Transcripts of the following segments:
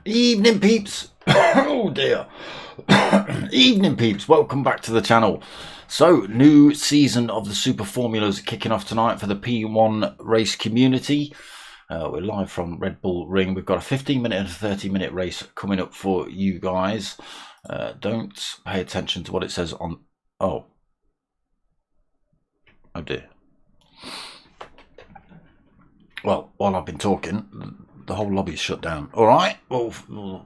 Evening peeps. Oh dear. Evening peeps, welcome back to the channel. So, new season of the Super Formulas kicking off tonight for the P1 race community. We're live from Red Bull Ring. We've got a 15-minute and a 30-minute race coming up for you guys. Don't pay attention to what it says on... Oh dear. Well, while I've been talking, the whole lobby's shut down. All right, well,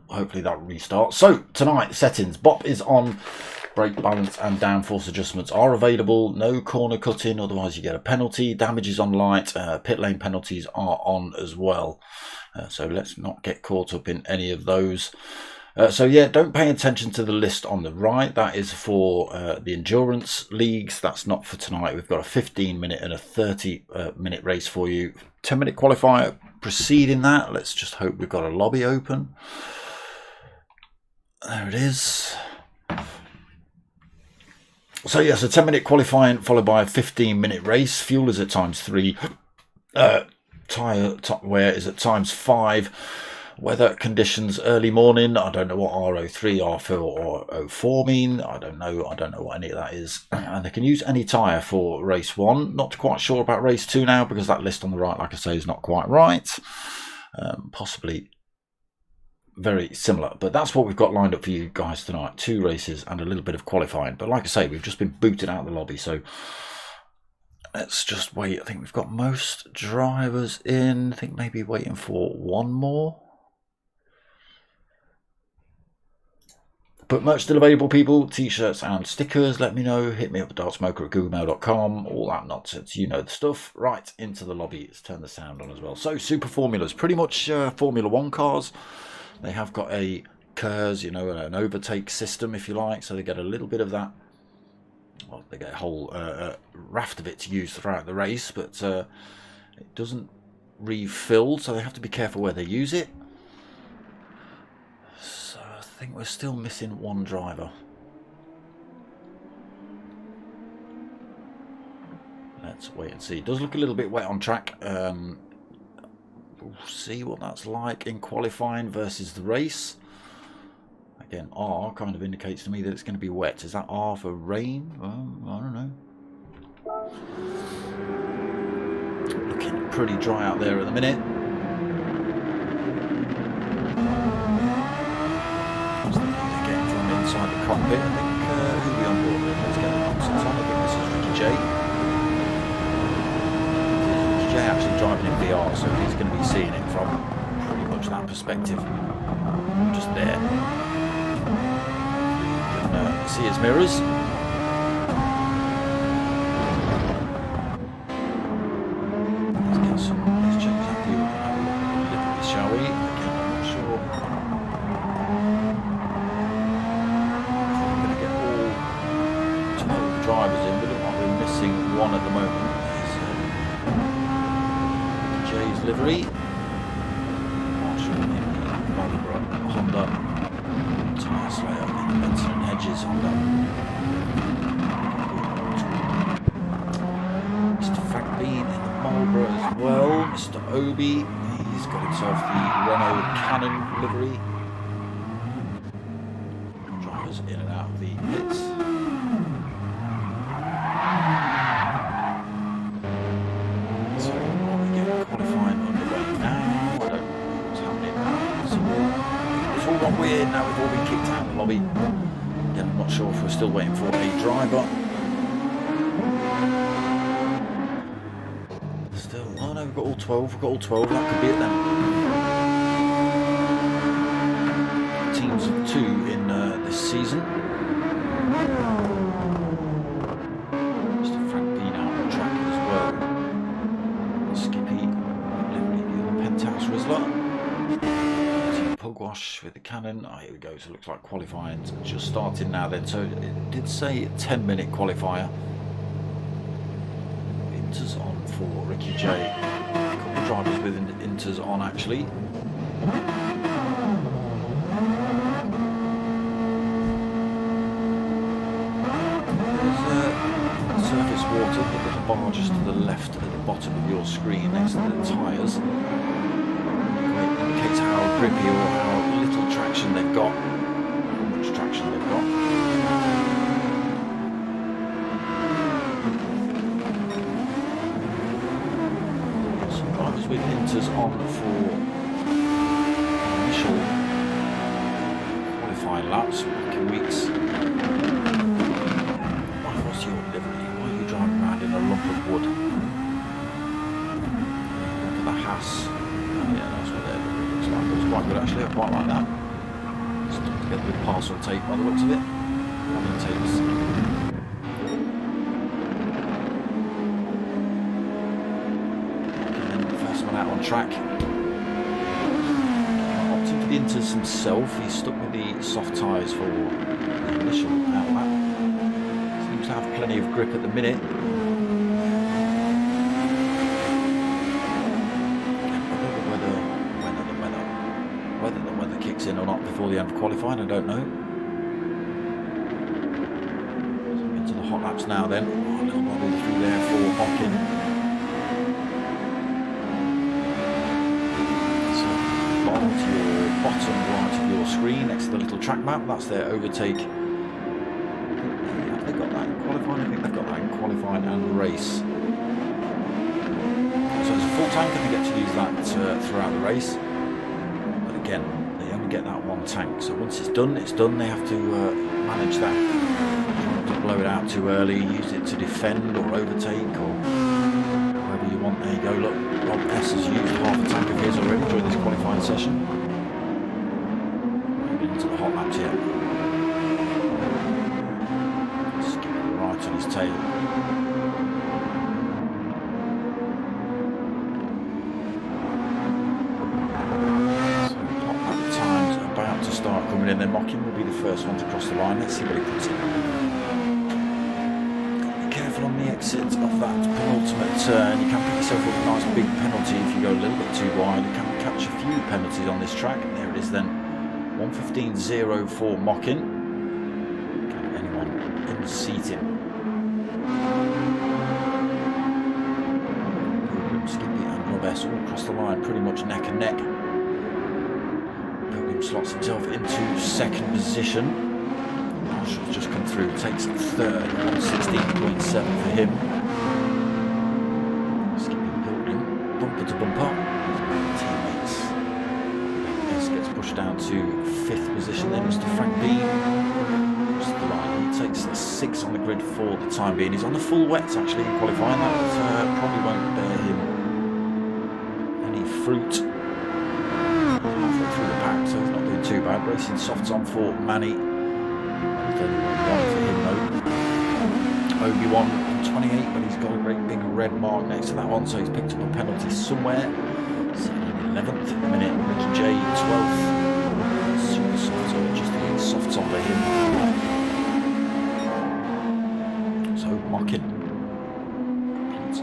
hopefully that restarts. So tonight, settings. BOP is on. Brake balance and downforce adjustments are available. No corner cutting, otherwise you get a penalty. Damage is on light. Pit lane penalties are on as well. So let's not get caught up in any of those. So yeah, don't pay attention to the list on the right. That is for the endurance leagues. That's not for tonight. We've got a 15-minute and a 30-minute race for you. 10-minute qualifier preceding that. Let's just hope we've got a lobby open. There it is. So yes, a 10-minute qualifying followed by a 15-minute race. Fuel is at ×3. Tyre wear is at ×5. Weather conditions early morning. I don't know what RO3, R4 or O4 mean. I don't know what any of that is. And they can use any tyre for race 1. Not quite sure about race 2 now because that list on the right, like I say, is not quite right. Possibly very similar, but that's what we've got lined up for you guys tonight. 2 races and a little bit of qualifying. But like I say, we've just been booted out of the lobby, so let's just wait. I think we've got most drivers in. I think maybe waiting for one more. But merch still available, people. T-shirts and stickers. Let me know. Hit me up at dartsmoker@googlemail.com. All that nonsense. You know the stuff. Right, into the lobby. Let's turn the sound on as well. So, Super Formulas. Pretty much Formula 1 cars. They have got a KERS, you know, an overtake system, if you like. So they get a little bit of that. Well, they get a whole raft of it to use throughout the race. But it doesn't refill. So they have to be careful where they use it. I think we're still missing one driver. Let's wait and see. It does look a little bit wet on track. We'll see what that's like in qualifying versus the race. Again, R kind of indicates to me that it's going to be wet. Is that R for rain? I don't know. Looking pretty dry out there at the minute. Inside the cockpit, I think. Who are we on board with? Let's get the nonsense on. I think this is Ricky J. Ricky J actually driving in VR, so he's going to be seeing it from pretty much that perspective. Just there. You can see his mirrors. Let's check exactly what we're looking at, shall we? Again, I'm not sure. Drivers in, but look like we're missing one at the moment. Jay's livery. Marshall in Marlborough, Honda. Tyre Slayer in Benson and Hedges, Honda. Mr. Fagbean in the Marlborough as well. Mr. Obi, he's got himself the Renault Cannon livery. Drivers in and out of the pits. Weird now, we've all been kicked out of the lobby. Again, I'm not sure if we're still waiting for a driver. Still Oh no, we've got all 12. We've got all 12. That could be it then. Teams of 2 in this season. Mr. Frank Bean out on track as well. Skippy, livery, the other Penthouse Rizzler. Pugwash with the cannon. Oh, here we go. So it looks like qualifying's just starting now then. So it did say 10-minute qualifier. Inters on for Ricky J. A couple of drivers with inters on actually. There's surface water, the little bar just to the left at the bottom of your screen next to the tyres. Indicates how grippy or how little traction they've got, how much traction they've got. Some drivers with inters on for initial qualifying laps, back in weeks. What's your livery? Why are you driving around in a lump of wood? Look at the Haas. Yeah, that's what they're doing. Looks like it was quite good actually. I quite like that. Stuck together with parcel tape by the looks of it. Running tapes. And then the first one out on track. Opting for the inters himself. He's stuck with the soft tyres for the initial out lap. Seems to have plenty of grip at the minute. Whether the weather kicks in or not before the end of qualifying, I don't know. So into the hot laps now then. Oh, a little bubble through there for Hopkin. So bottom right of your screen next to the little track map, that's their overtake. Have they got that in qualifying? I think they've got that in qualifying and race. So it's a full tank and they get to use that throughout the race. Again, they only get that one tank, so once it's done, they have to manage that. Try not to blow it out too early, use it to defend or overtake or whatever you want. There you go, look, Rob S has used half a tank of his already during this qualifying session. Moving into the hot laps here. Skipping right on his tail. Start coming in, then Mocking will be the first one to cross the line. Let's see what he puts in. Be careful on the exit of that penultimate turn. You can pick yourself up a nice big penalty if you go a little bit too wide. You can catch a few penalties on this track. And there it is then. 1:15.0 for Mocking. Can anyone in seating? Skippy and Rob S all across the line pretty much neck and neck. Slots himself into second position. Marshall's just come through, takes third, 1:16.7 for him. Skipping Pilgrim, bumper to bumper. Teammates. S gets pushed down to fifth position then, Mr. Frank Bean. Across the line, he takes 6 on the grid for the time being. He's on the full wets actually in qualifying. That probably won't bear him any fruit. Halfway through the pack, so he's not doing too bad. Racing softs on for Manny. One for him though. Obi-Wan on 28, but he's got a great big red mark next to that one, so he's picked up a penalty somewhere. Sitting in 11th at the minute. Ricky J 12th. Super soft, so just a bit softs on for him. So Mocking.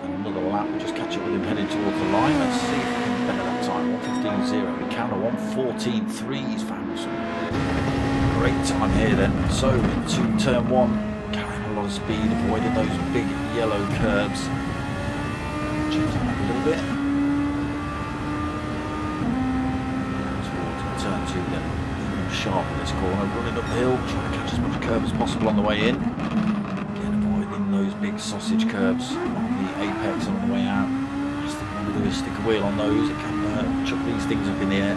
Another lap. We'll just catch up with him heading towards the line. Let's see if we can better that time. 1:15.0. We count a 1:14.3. He's found some great time here then. So into turn 1, carrying a lot of speed, avoiding those big yellow curbs. Change that up a little bit. Towards turn 2 then. Sharp in this corner, running up the hill, trying to catch as much curb as possible on the way in. Again, avoiding those big sausage curbs on the apex and on the way out. Last thing I want to do is stick a wheel on those. It can chuck these things up in the air.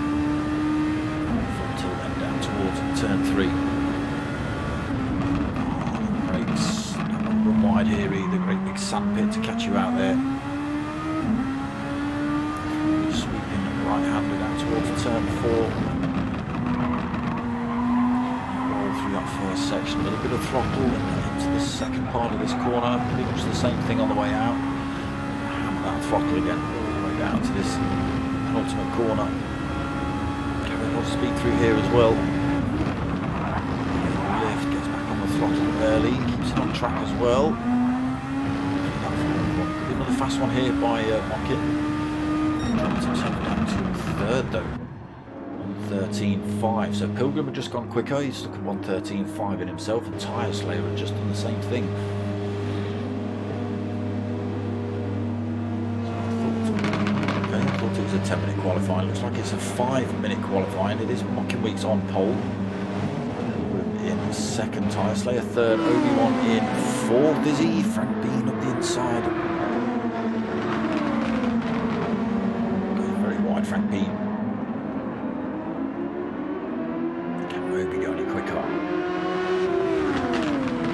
Until then down towards turn 3. Brakes, don't run wide here either. Great big sand pit to catch you out there. turn 4. Roll through that first section, a little bit of throttle into this second part of this corner, pretty much the same thing on the way out. Hammer that throttle again, all the way down to this penultimate corner. Carry a lot of speed through here as well. Lift, gets back on the throttle early, keeps it on track as well. Could be another fast one here by Mockin. Drops himself down to third though, 1:13.5. So Pilgrim had just gone quicker, he's stuck at 1:13.5 in himself, and Tyre Slayer had just done the same thing. So I thought it was a 10-minute qualifying. Looks like it's a 5-minute qualifying. It is Mockin Weeks on pole. In second, Tyre Slayer third, Obi-Wan in fourth. Is he? Frank Bean up the inside. Frank Bean. Can Obi go any quicker?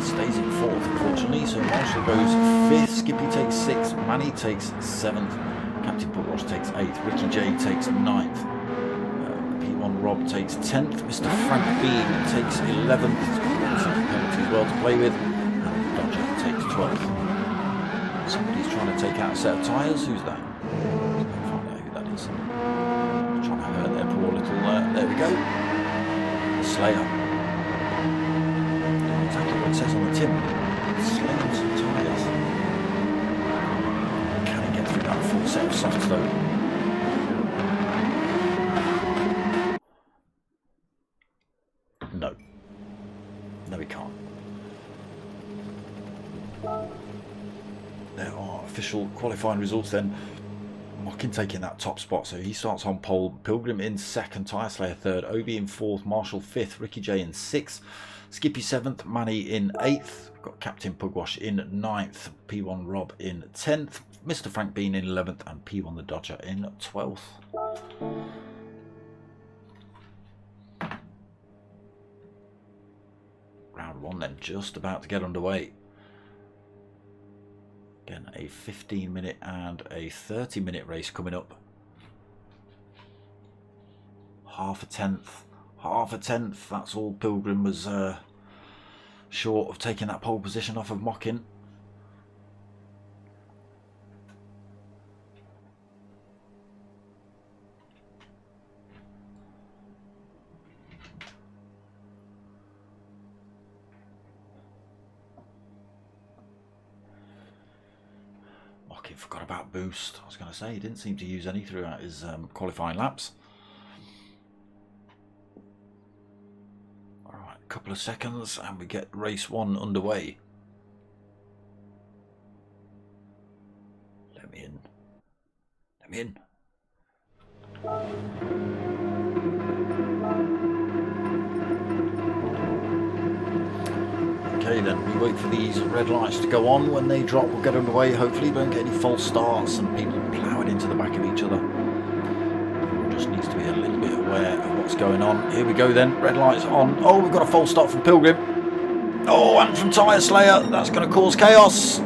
Stays in fourth, unfortunately. So Marshall goes fifth. Skippy takes sixth. Manny takes seventh. Captain Pugwash takes eighth. Ricky J takes ninth. P1 Rob takes 10th. Mr. Frank Bean takes 11th. Some penalty as well to play with. And Dodger takes 12th. Somebody's trying to take out a set of tyres. Who's that? Trying to hurt their poor little, there we go, Slayer. Exactly what it says on the tin. Slaying some tyres. Can he get through that full set of softs though? No. No, he can't. There are official qualifying results then. Mockin taking that top spot, so he starts on pole. Pilgrim in second, Tyre Slayer third, Obi in fourth, Marshall fifth, Ricky J in sixth, Skippy seventh, Manny in eighth, we've got Captain Pugwash in ninth, P1 Rob in 10th, Mr. Frank Bean in 11th, and P1 the Dodger in 12th. Round one then, just about to get underway. Again, a 15-minute and a 30-minute race coming up. Half a tenth. That's all Pilgrim was short of taking that pole position off of Mockin. Forgot about boost. I was going to say he didn't seem to use any throughout his qualifying laps. Alright, a couple of seconds and we get race one underway. Let me in. Let me in. Okay then, we wait for these red lights to go on. When they drop, we'll get underway. Hopefully we don't get any false starts and people ploughing into the back of each other. Everyone just needs to be a little bit aware of what's going on. Here we go then, red lights on. Oh, we've got a false start from Pilgrim. Oh, and from Tyre Slayer. That's going to cause chaos.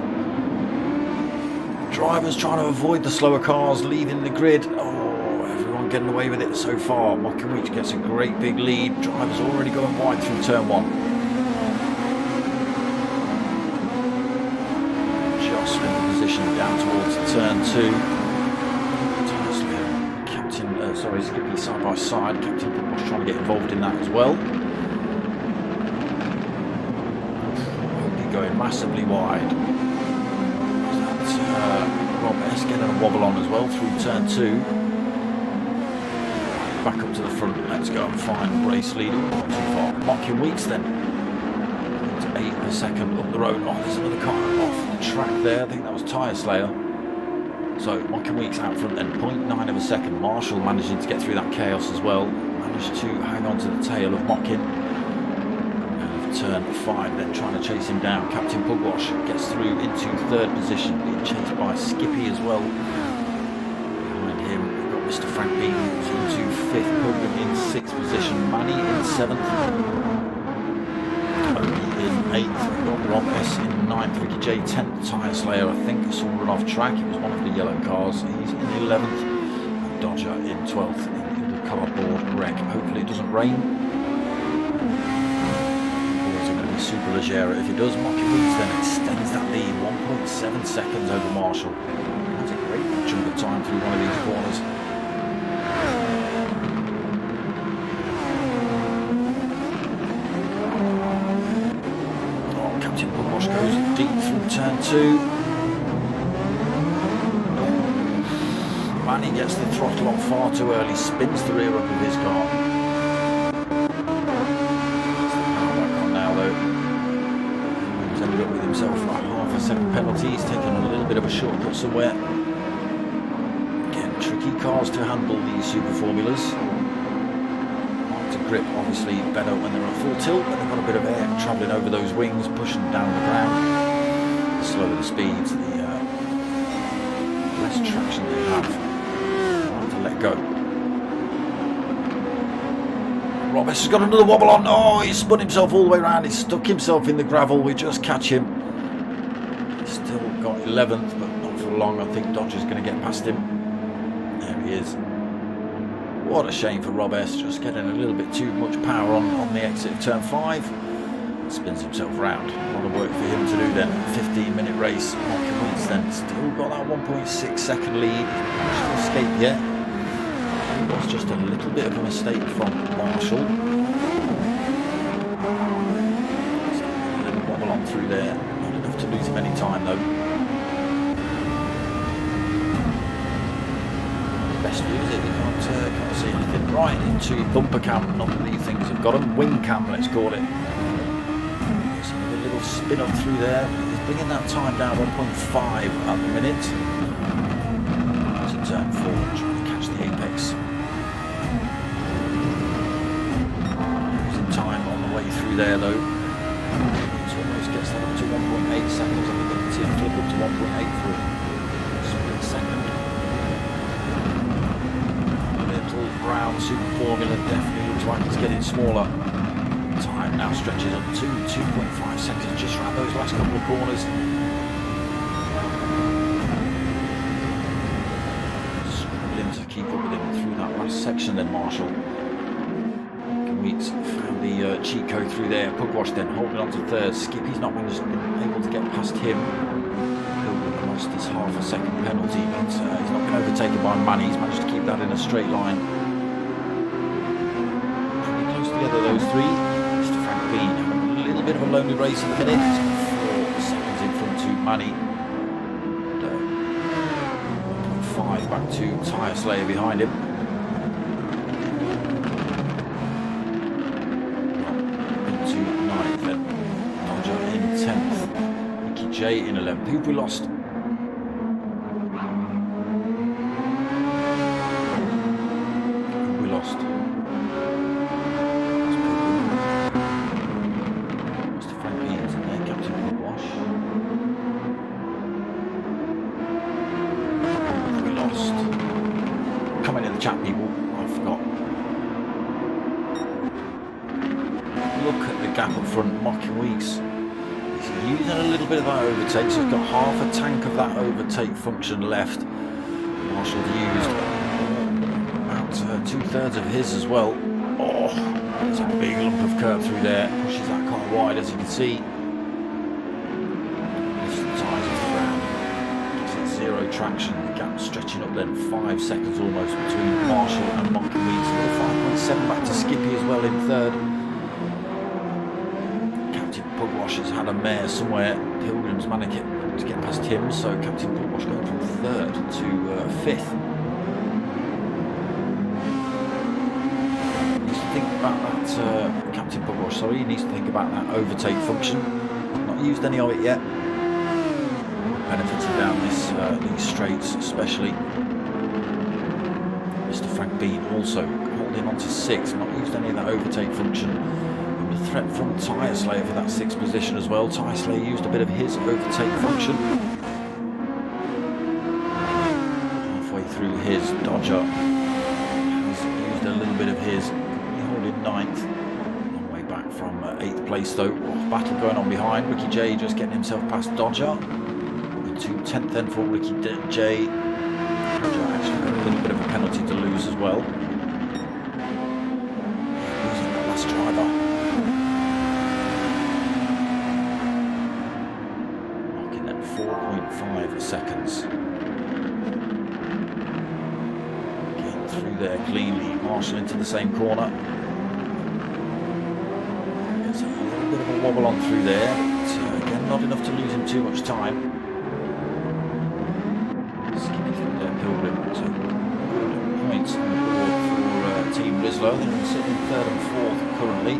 Drivers trying to avoid the slower cars, leaving the grid. Oh, everyone getting away with it so far. Mockin Weeks gets a great big lead. Drivers already going wide through turn one. Down towards turn two. Skippy side by side. Captain Pugwash trying to get involved in that as well. Obi going massively wide. Rob S getting a wobble on as well through turn two. Back up to the front. Let's go and find race leader. Not too far. Mockin Weeks then. 8 a second up the road. Oh, there's another car off the track there. I think that was Tyre Slayer. So Mockin Weeks out front then, 0.9 of a second. Marshall managing to get through that chaos as well. Managed to hang on to the tail of Mockin. And turn 5 then trying to chase him down. Captain Pugwash gets through into third position, being chased by Skippy as well. Behind him we've got Mr. Frank Bean into 5th, Pilgrim in 6th position, Manny in 7th. In 8th, we've got Rob S in 9th, Ricky J 10th, Tyre Slayer I think saw run off track, it was one of the yellow cars, he's in 11th, and Dodger in 12th in the cardboard wreck. Hopefully it doesn't rain. Boys are going to be super leggera if it does. Mocky Weeds then extends that lead 1.7 seconds over Marshall. That's a great chunk of time through one of these corners. Oh, Captain Pugwash goes deep through turn 2. Manny gets the throttle on far too early, spins the rear up of his car. That's the power back on now though. He's ended up with himself a half a second penalty. He's taken a little bit of a shortcut somewhere. Again, tricky cars to handle these super formulas. Hard to grip, obviously better when they're at full tilt, but they've got a bit of air travelling over those wings, pushing down the ground. The slower the speeds, the less traction they have. Let go. Roberts has got another wobble on. Oh, he's spun himself all the way around. He's stuck himself in the gravel. We just catch him. He's still got 11th, but not for long. I think Dodger's going to get past him. There he is. What a shame for Roberts. Just getting a little bit too much power on the exit of turn 5. Spins himself round. A lot of work for him to do then. 15-minute race. Mocky Weeds then still got that 1.6 second lead. Managed to escape yet. It was just a little bit of a mistake from Marshall. A little wobble on through there. Not enough to lose him any time though. Best view is it? You can't see anything. Right into bumper cam. None of these things have got them. Wing cam, let's call it. Spin up through there. He's bringing that time down 1.5 at the minute. To turn 4, trying to catch the apex. Losing time on the way through there though. He almost gets that up to 1.8 seconds. I think I can see him flip up to 1.8 for a split second. Little brown super formula definitely looks like it's getting smaller. Time now stretches up to 2.5 seconds just around those last couple of corners. Struggling to keep up with him through that last section then Marshall. Weeks found the cheat code through there. Pugwash then holding on to 3rd. Skippy's not been able to get past him. He'll lost his half a second penalty, but he's not been overtaken by Manny. He's managed to keep that in a straight line. Pretty close together those three. A little bit of a lonely race at the minute. 4 seconds in front to Manny. 1.5 back to Tyre Slayer behind him. Into 9th then. Dodger in 10th. Ricky J in 11th. Who have we lost? Comment in the chat, people. I forgot. Look at the gap up front. Mocky Weeks. He's using a little bit of that overtake, so he's got half a tank of that overtake function left. Marshall used about 2/3 of his as well. Oh, there's a big lump of curb through there. Pushes that car wide, as you can see. Lifts the tyres off the ground. Gives it 0 traction. The gap stretching up then 5 seconds almost between Marshall and Mocky Weeds. 5.7 back to Skippy as well in 3rd. Captain Pugwash has had a mare somewhere. Pilgrim's managed to get past him, so Captain Pugwash going from 3rd to 5th. Needs to think about that, Captain Pugwash, sorry, he needs to think about that overtake function. Not used any of it yet. Benefiting down these straights especially. Mr. Frank Bean also holding on to 6th, not used any of that overtake function. And a threat from Tyre Slayer for that 6th position as well. Tyre Slayer used a bit of his overtake function. Halfway through his, Dodger has used a little bit of his. He holding 9th. Long way back from 8th place though. Battle going on behind. Ricky J just getting himself past Dodger. To 10th then for Ricky J. Dodger actually got a little bit of a penalty to lose as well. through there cleanly. Marshall into the same corner. There's a little bit of a wobble on through there, but again, not enough to lose him too much time. Skipping through there, Pilgrim. So good points on the board for Team Rislow. They're sitting in 3rd and 4th currently.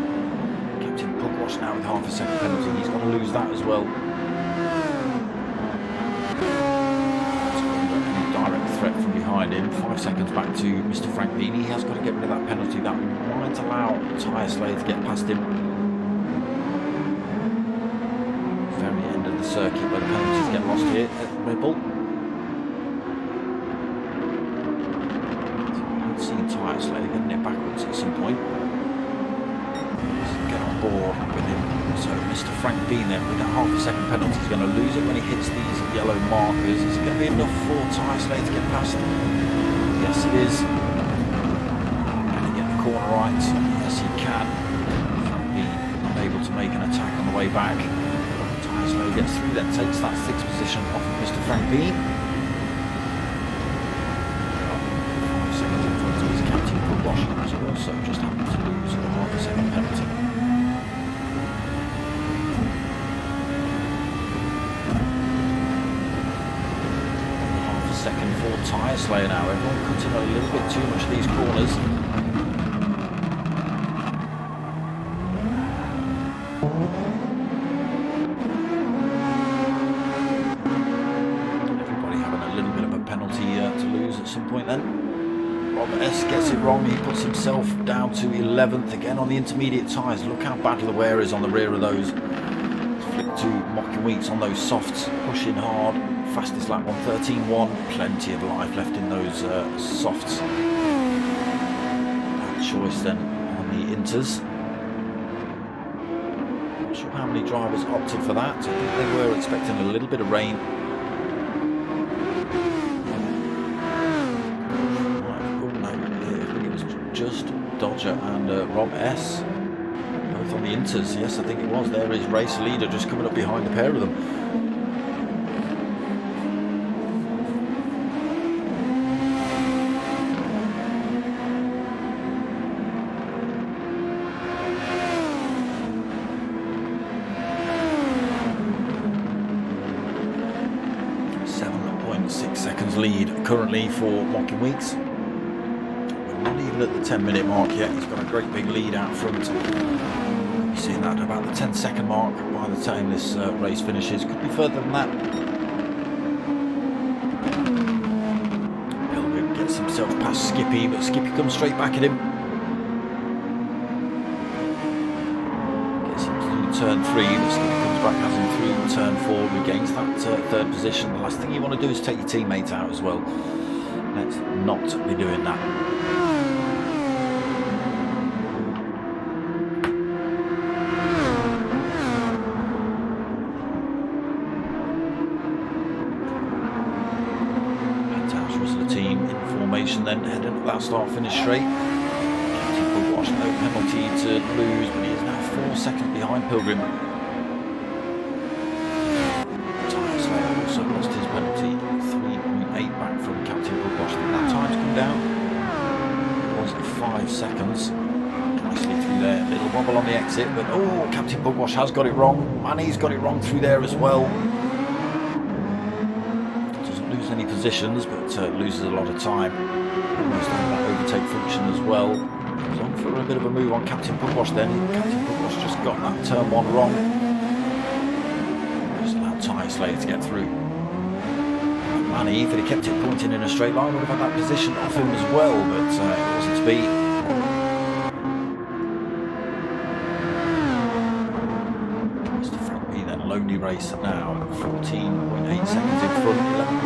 Captain Pugwash now with half a second penalty. He's going to lose that as well. Threat from behind him. 5 seconds back to Mr. Frank Beanie. He has got to get rid of that penalty. That might allow Tyre Slade to get past him. Very end of the circuit where the penalties get lost here at Red Bull. I've seen Tyre Slade getting it backwards at some point. Let's get on board with him. So Mr. Frank Bean then with that half a second penalty is going to lose it when he hits these yellow markers. Is it going to be enough for Tyre Slade to get past? Yes it is. Can he get the corner right? Yes he can. Frank Bean unable to make an attack on the way back. Tyre Slade gets through then, takes that 6th position off of Mr. Frank Bean. 5 seconds in front of his Captain Pugwash, who's also just happened to lose a half a second penalty. Second for Tyre Slayer now. Everyone cutting a little bit too much of these corners. Everybody having a little bit of a penalty to lose at some point then. Rob S gets it wrong. He puts himself down to 11th again on the intermediate tyres. Look how bad the wear is on the rear of those. Flick to Mocking Wheats on those softs, pushing hard. Fastest lap 1:13.1. Plenty of life left in those softs. Bad choice then on the inters. Not sure how many drivers opted for that. I think they were expecting a little bit of rain. Oh no, I think it was just Dodger and Rob S. Both on the inters. Yes, I think it was. There is race leader just coming up behind the pair of them. Lead currently for Mocking Weeks. We're not even at the 10-minute mark yet. He's got a great big lead out front. You're seeing that at about the 10-second mark by the time this race finishes. Could be further than that. Pilgrim gets himself past Skippy, but Skippy comes straight back at him. Gets him through turn 3, but Skippy comes back, has him through turn 4, regains that 3rd position. The last thing you want to do is take your teammate out as well. Let's not be doing that. Penthouse was the team in formation then, heading up that start-finish straight. Captain Pugwash, no penalty to lose, but he is now 4 seconds behind Pilgrim. Lost his penalty, 3.8 back from Captain Pugwash. That time's come down. It was 5 seconds. Nicely through there. Little wobble on the exit, but oh, Captain Pugwash has got it wrong. Manny's got it wrong through there as well. Doesn't lose any positions, but loses a lot of time. Almost on that overtake function as well. Goes on for a bit of a move on Captain Pugwash then. Captain Pugwash just got that turn 1 wrong. Just allowed Tyre Slayer to get through. Manny, if he kept it pointing in a straight line, would have had that position off him as well, but it wasn't to be. Mr. Frank B then lonely race now, 14.8 seconds in front,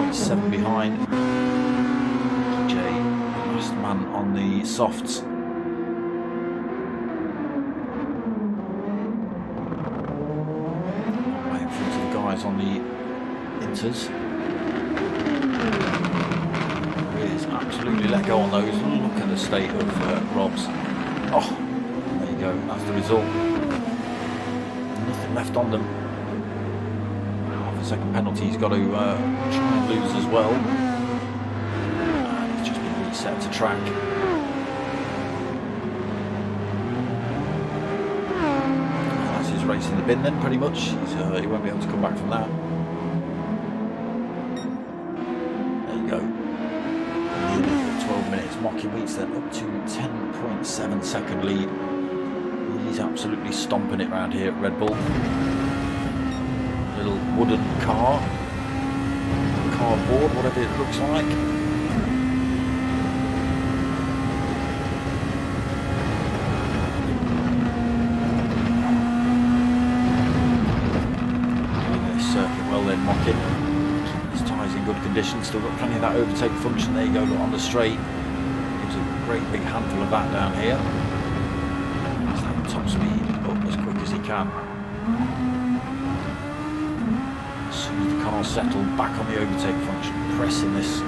11.7 behind. Jay, last man on the softs. Way in front of the guys on the inters. Absolutely let go on those. Look at the state of Rob's. Oh, there you go. That's the result. Nothing left on them. Half a second penalty. He's got to try and lose as well. And he's just been reset to track. That's his race in the bin then, pretty much. He won't be able to come back from that. There you go. Nearly 12 minutes. Mocky Wheats then up to 10.7 second lead. He's absolutely stomping it around here at Red Bull. Little wooden car. Cardboard, whatever it looks like. Circuit well then, Mocky. His tyres in good condition, still got plenty of that overtake function. There you go, look on the straight. Gives a great big handful of that down here. That's that top speed up as quick as he can. As soon as the car's settled, back on the overtake function, pressing this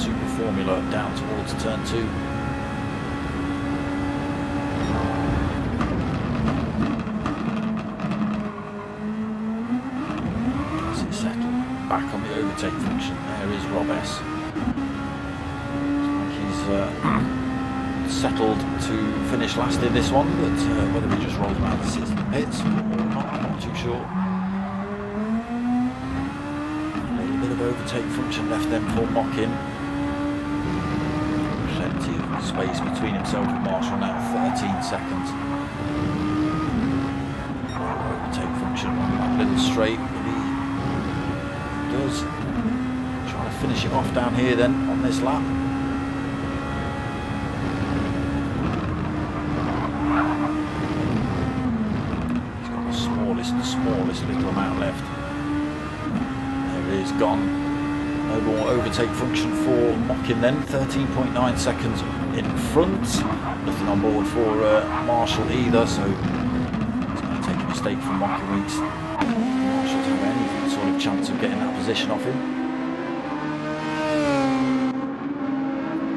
super formula down towards turn 2. Back on the overtake function. There is Rob S. He's settled to finish last in this one, but whether he just rolls around and sits in the pits or not, I'm not too sure. A little bit of overtake function left then for Mockin. Plenty of space between himself and Marshall now, 13 seconds. Overtake function on that little straight. Does trying to finish it off down here then on this lap. He's got the smallest little amount left. There it is, gone. No more overtake function for Mockin then. 13.9 seconds in front. Nothing on board for Marshall either, so it's going to take a mistake from Mocky Weeks. Marshall's have any sort of chance of getting that position off him.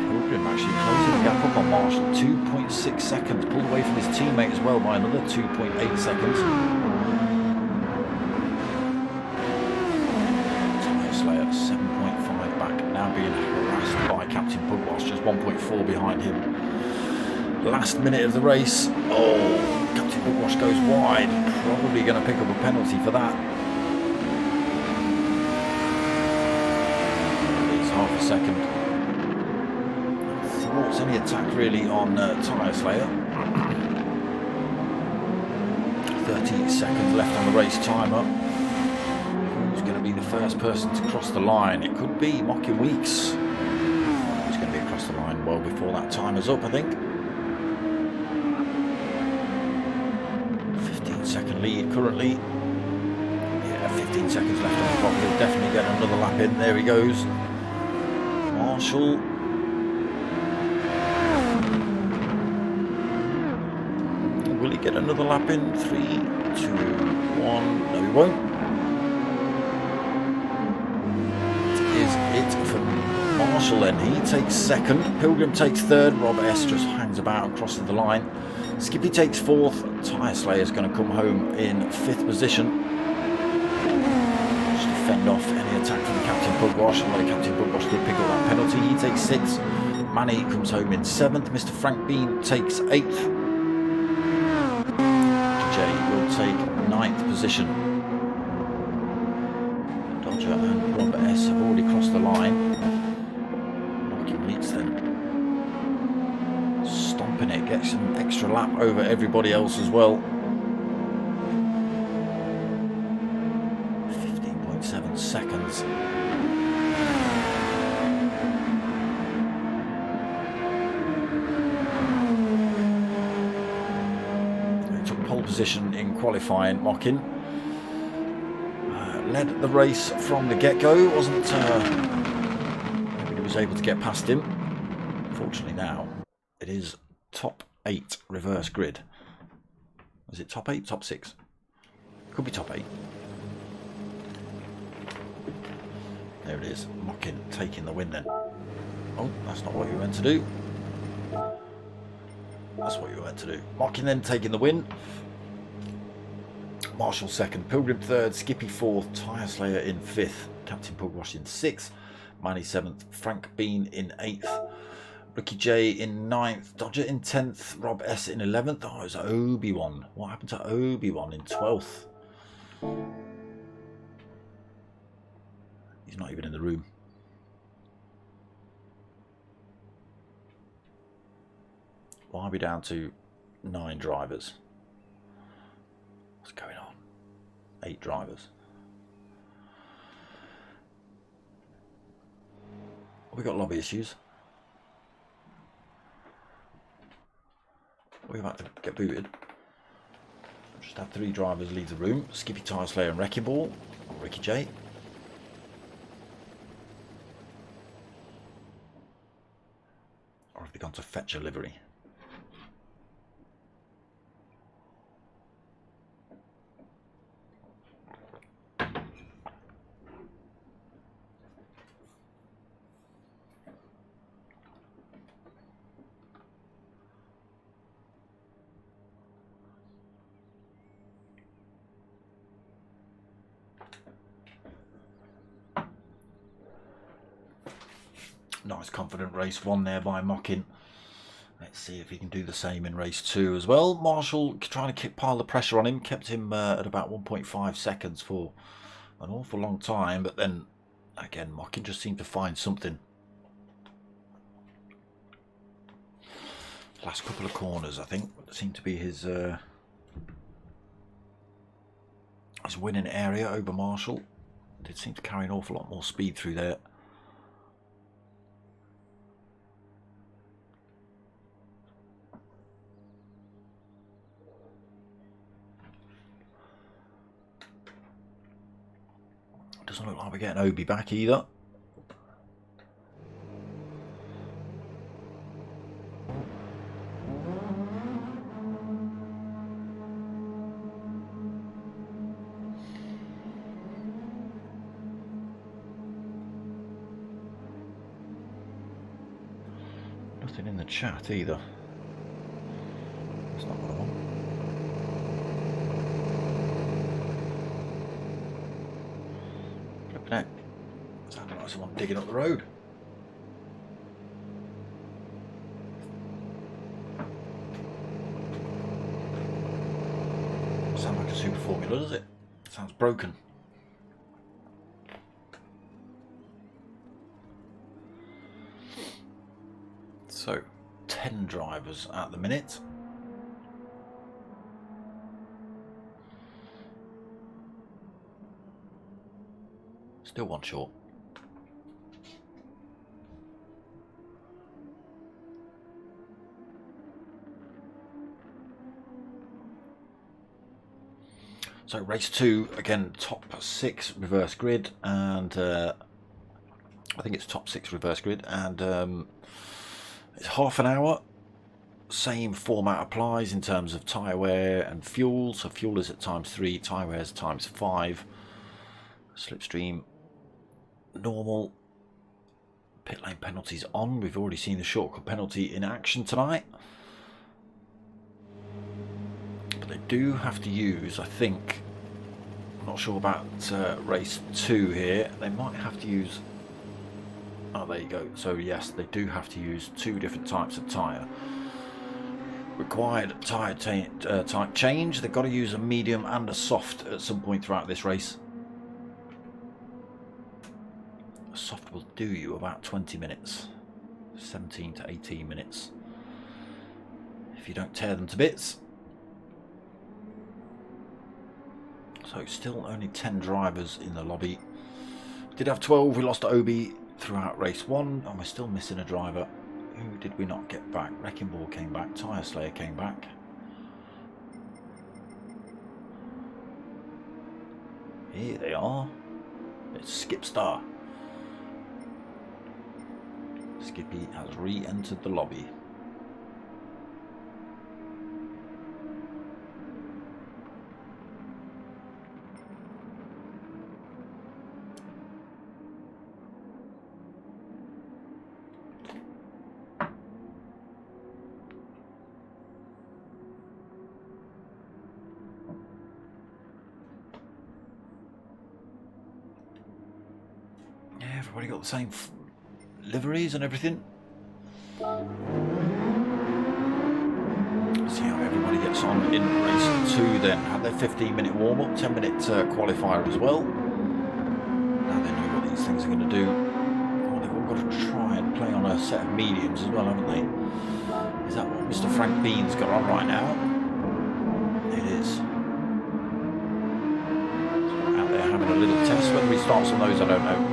Pilgrim actually closing the gap up on Marshall, 2.6 seconds, pulled away from his teammate as well by another 2.8 seconds. Tyre Slayer 7.5 back, now being harassed by Captain Pugwash, just 1.4 behind him. Last minute of the race. Oh, Captain Pugwash goes wide, probably going to pick up a penalty for that. Half a second. Thwarts any attack really on Tyre Slayer. 30 seconds left on the race timer. Who's going to be the first person to cross the line? It could be Mocky Weeks. He's going to be across the line well before that timer's up, I think. 15-second lead currently. Yeah, 15 seconds left on the clock. He'll definitely get another lap in. There he goes. Marshall. Will he get another lap in? 3, 2, 1. No, he won't. Is it for Marshall then? He takes second. Pilgrim takes third. Rob S just hangs about and crosses the line. Skippy takes fourth. Tyre Slayer's going to come home in 5th position. Fend off any attack from Captain Pugwash, although Captain Pugwash did pick up that penalty. He takes 6th. Manny comes home in 7th. Mr. Frank Bean takes 8th. Jay will take 9th position. Dodger and Robert S have already crossed the line. Mocky Weeks then stomping it, gets an extra lap over everybody else as well. 7 seconds. He took pole position in qualifying, Mockin. Led the race from the get-go, wasn't nobody was able to get past him. Fortunately now, it is top 8 reverse grid. Is it top 8? Top 6? Could be top 8. There it is, Mockin taking the win then. Oh, that's not what you were meant to do. That's what you were meant to do. Mockin then taking the win. Marshall 2nd, Pilgrim 3rd, Skippy 4th, Tyre Slayer in 5th, Captain Pugwash in 6th, Manny 7th, Frank Bean in 8th, Ricky J in 9th, Dodger in 10th, Rob S in 11th. Oh, it was Obi-Wan. What happened to Obi-Wan in 12th? He's not even in the room. Why are we down to 9 drivers? What's going on? 8 drivers. We got lobby issues. We're about to get booted. Just had 3 drivers leave the room. Skippy Tyre Slayer and Wrecking Ball. Ricky J. Or have they gone to fetch a livery? Nice confident race 1 there by Mockin. Let's see if he can do the same in race 2 as well. Marshall trying to pile the pressure on him, kept him at about 1.5 seconds for an awful long time, but then again Mockin just seemed to find something. Last couple of corners, I think, seemed to be his winning area over Marshall. Did seem to carry an awful lot more speed through there. Doesn't look like we're getting Obi back either. Nothing in the chat either. That's not what I want. Flipping out. Sounded like someone digging up the road. Sound like a super formula, does it? Sounds broken. So, 10 drivers at the minute. Still 1 short. So race 2, again, top 6 reverse grid, and I think it's top 6 reverse grid, and it's half an hour. Same format applies in terms of tyre wear and fuel. So fuel is at ×3, tyre wear is ×5. Slipstream normal. Pit lane penalties on. We've already seen the shortcut penalty in action tonight. But they do have to use, I think, I'm not sure about race 2 here. They might have to use, oh there you go. So yes, they do have to use 2 different types of tyre. Required tyre type change. They've got to use a medium and a soft at some point throughout this race. A soft will do you about 20 minutes, 17 to 18 minutes, if you don't tear them to bits. So still only 10 drivers in the lobby. Did have 12. We lost Obi throughout race 1, and we're still missing a driver. Who did we not get back? Wrecking Ball came back. Tyre Slayer came back. Here they are. It's Skipstar. Skippy has re-entered the lobby. Yeah, everybody got the same liveries and everything. See how everybody gets on in race 2 then. Had their 15-minute warm-up, 10-minute qualifier as well. Now they know what these things are going to do. Oh, they've all got to try and play on a set of mediums as well, haven't they? Is that what Mr. Frank Bean's got on right now? It is. So out there having a little test. Whether he starts on those, I don't know.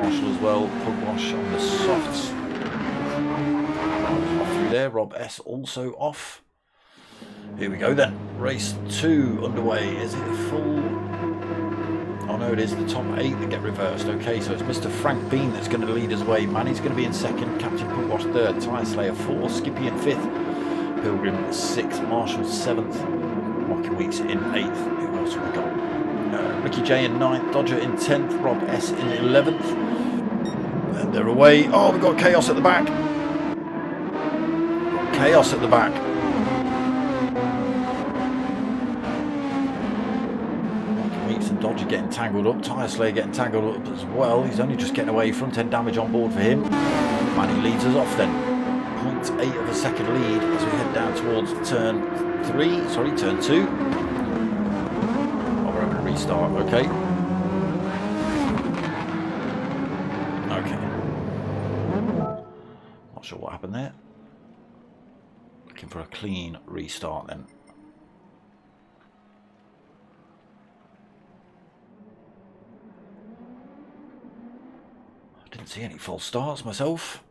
As well, pug wash on the softs. Off through there. Rob S also off. Here we go then. Race 2 underway. Is it full? Oh no, it is the top 8 that get reversed. Okay, so it's Mr. Frank Bean that's going to lead us away. Manny's going to be in 2nd. Captain Pug Wash 3rd. Tyre Slayer 4th. Skippy in 5th. Pilgrim 6th. Marshall 7th. Rocky Weeks in 8th. Who else have we got? Ricky J in 9th, Dodger in 10th, Rob S in 11th. And they're away. Oh, we've got Chaos at the back. Chaos at the back. Weeks and Dodger getting tangled up. Tyre Slayer getting tangled up as well. He's only just getting away. Front end damage on board for him. And he leads us off then. 0.8 of a second lead as we head down towards turn 2. Restart, okay. Not sure what happened there. Looking for a clean restart then. I didn't see any false starts myself.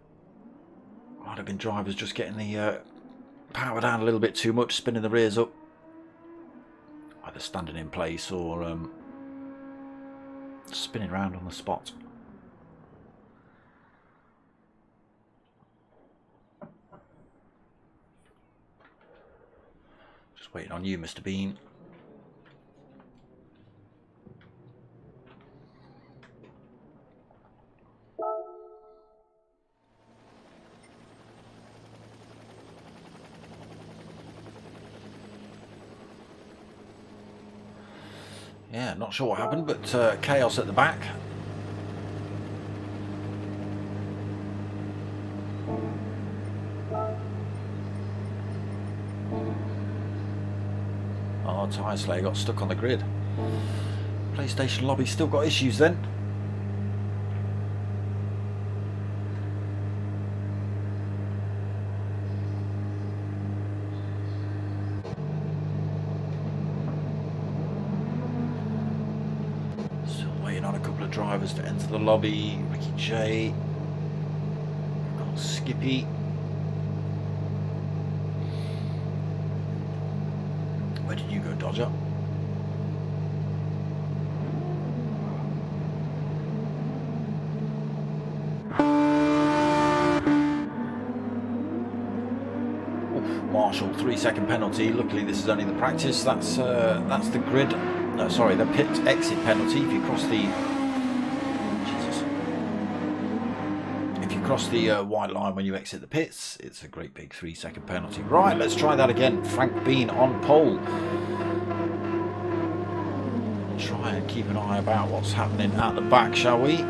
Might have been drivers just getting the power down a little bit too much, spinning the rears up. Either standing in place or spinning around on the spot. Just waiting on you, Mr. Bean. Yeah, not sure what happened, but Chaos at the back. Oh, Tyre Slayer got stuck on the grid. PlayStation lobby still got issues then. Drivers to enter the lobby. Ricky J. Got Skippy. Where did you go, Dodger? Marshall, 3-second penalty. Luckily, this is only the practice. That's the grid. No, sorry, the pit exit penalty. If you cross the across the white line when you exit the pits, it's a great big 3-second penalty. Right, let's try that again. Frank Bean on pole. Try and keep an eye about what's happening at the back, shall we? On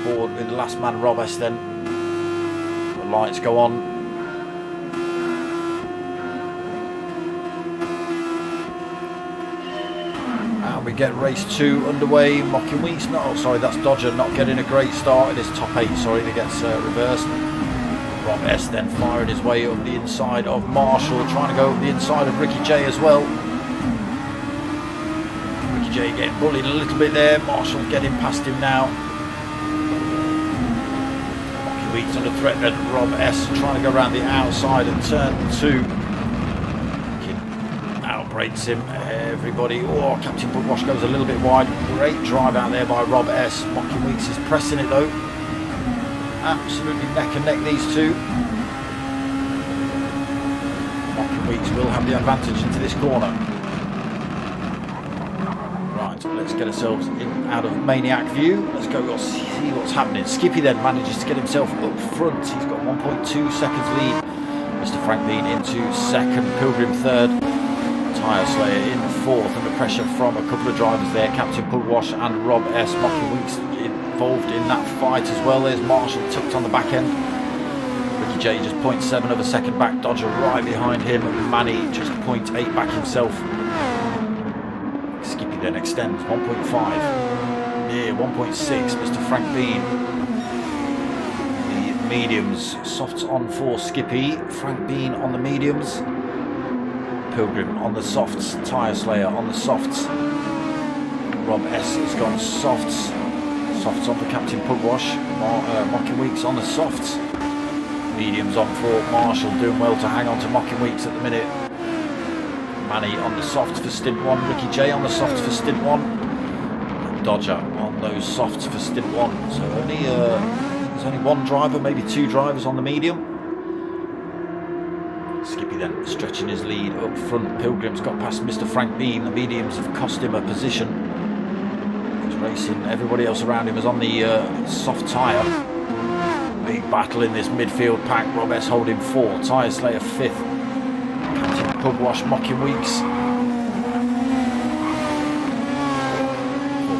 board with the last man, Rob S then. The lights go on. We get race 2 underway. Mocking Weeks, that's Dodger not getting a great start in his top 8, that gets reversed. Rob S then firing his way up the inside of Marshall, trying to go up the inside of Ricky J as well. Ricky J getting bullied a little bit there. Marshall getting past him now. Mocking Weeks under threat then. Rob S trying to go around the outside of turn 2. Outbreaks him. Everybody, Captain Pug Wash goes a little bit wide. Great drive out there by Rob S. Mocking Weeks is pressing it though. Absolutely neck and neck, these two. Mocking Weeks will have the advantage into this corner. Right, let's get ourselves in out of Maniac view. Let's go see what's happening. Skippy then manages to get himself up front. He's got 1.2 seconds lead. Mr. Frank Bean into second, Pilgrim third, Tyre Slayer in fourth, under pressure from a couple of drivers there, Captain Pugwash and Rob S. Mocking Weeks involved in that fight as well. There's Marshall tucked on the back end. Ricky J just 0.7 of a second back, Dodger right behind him, Manny just 0.8 back himself. Skippy then extends 1.5, near 1.6, Mr. Frank Bean. The mediums, softs on for Skippy, Frank Bean on the mediums, Pilgrim on the softs, Tyre Slayer on the softs, Rob S has gone softs, softs on for Captain Pugwash, Mocking Weeks on the softs, mediums on for Marshall, doing well to hang on to Mocking Weeks at the minute. Manny on the softs for stint one, Ricky J on the softs for stint one, and Dodger on those softs for stint one. So there's only one driver, maybe two drivers on the medium. Skippy then stretching his lead up front. Pilgrim's got past Mr. Frank Bean. The mediums have cost him a position. He's racing. Everybody else around him is on the soft tyre. Big battle in this midfield pack. Rob S holding fourth. Tyre Slayer fifth. Captain Pugwash Mocking Weeks.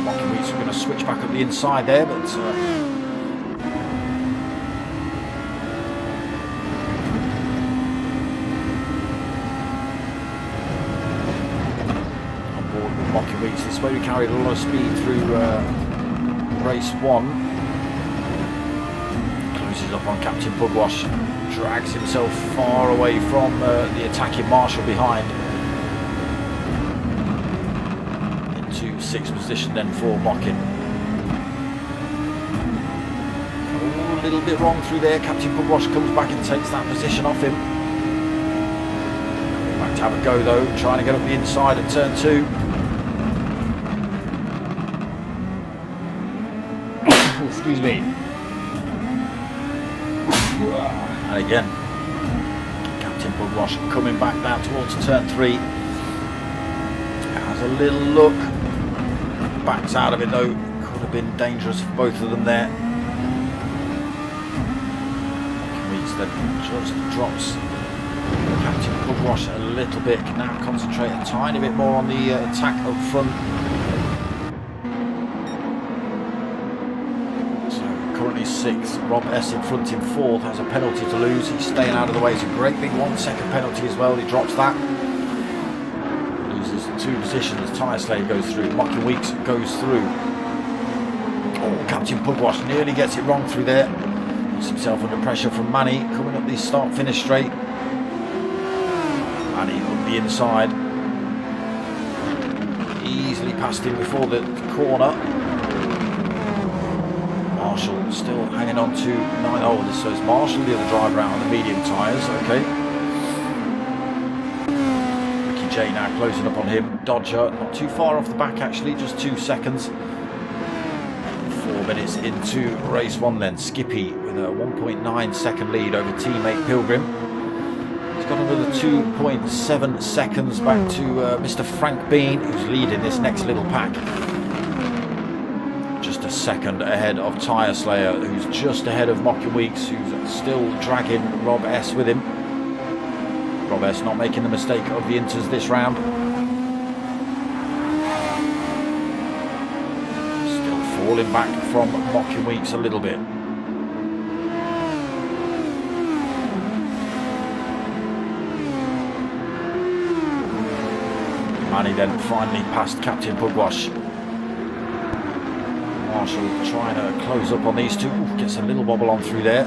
Mocking Weeks are going to switch back up the inside there, but this way we carried a lot of speed through race one. Closes up on Captain Pugwash, drags himself far away from the attacking Marshall behind. Into sixth position then for Mocking. Oh, a little bit wrong through there. Captain Pugwash comes back and takes that position off him. Coming back to have a go though, trying to get up the inside at turn two. Excuse me. And again, Captain Pugwash coming back down towards turn three. Has a little look. Backs out of it though. Could have been dangerous for both of them there. Weeks then just drops Captain Pugwash a little bit. Can now concentrate a tiny bit more on the attack up front. Currently sixth, Rob S in front in fourth, has a penalty to lose. He's staying out of the way. It's a great big 1 second penalty as well. He drops that. Loses 2 positions. Tyre Slayer goes through. Mocking Weeks goes through. Oh, Captain Pugwash nearly gets it wrong through there. Puts himself under pressure from Manny. Coming up the start finish straight. Manny up the inside. Easily past him before the corner. Marshall still hanging on to 9. Oh, so it's Marshall, the other driver, out on the medium tyres. Okay. Ricky J now closing up on him. Dodger not too far off the back actually, just 2 seconds. 4 minutes into race one then. Skippy with a 1.9 second lead over teammate Pilgrim. He's got another 2.7 seconds back to Mr. Frank Bean, who's leading this next little pack. A second ahead of Tyre Slayer, who's just ahead of Mocking Weeks, who's still dragging Rob S with him. Rob S not making the mistake of the inters this round. Still falling back from Mocking Weeks a little bit. Manny then finally passed Captain Pugwash. Marshall trying to close up on these two. Ooh, gets a little wobble on through there.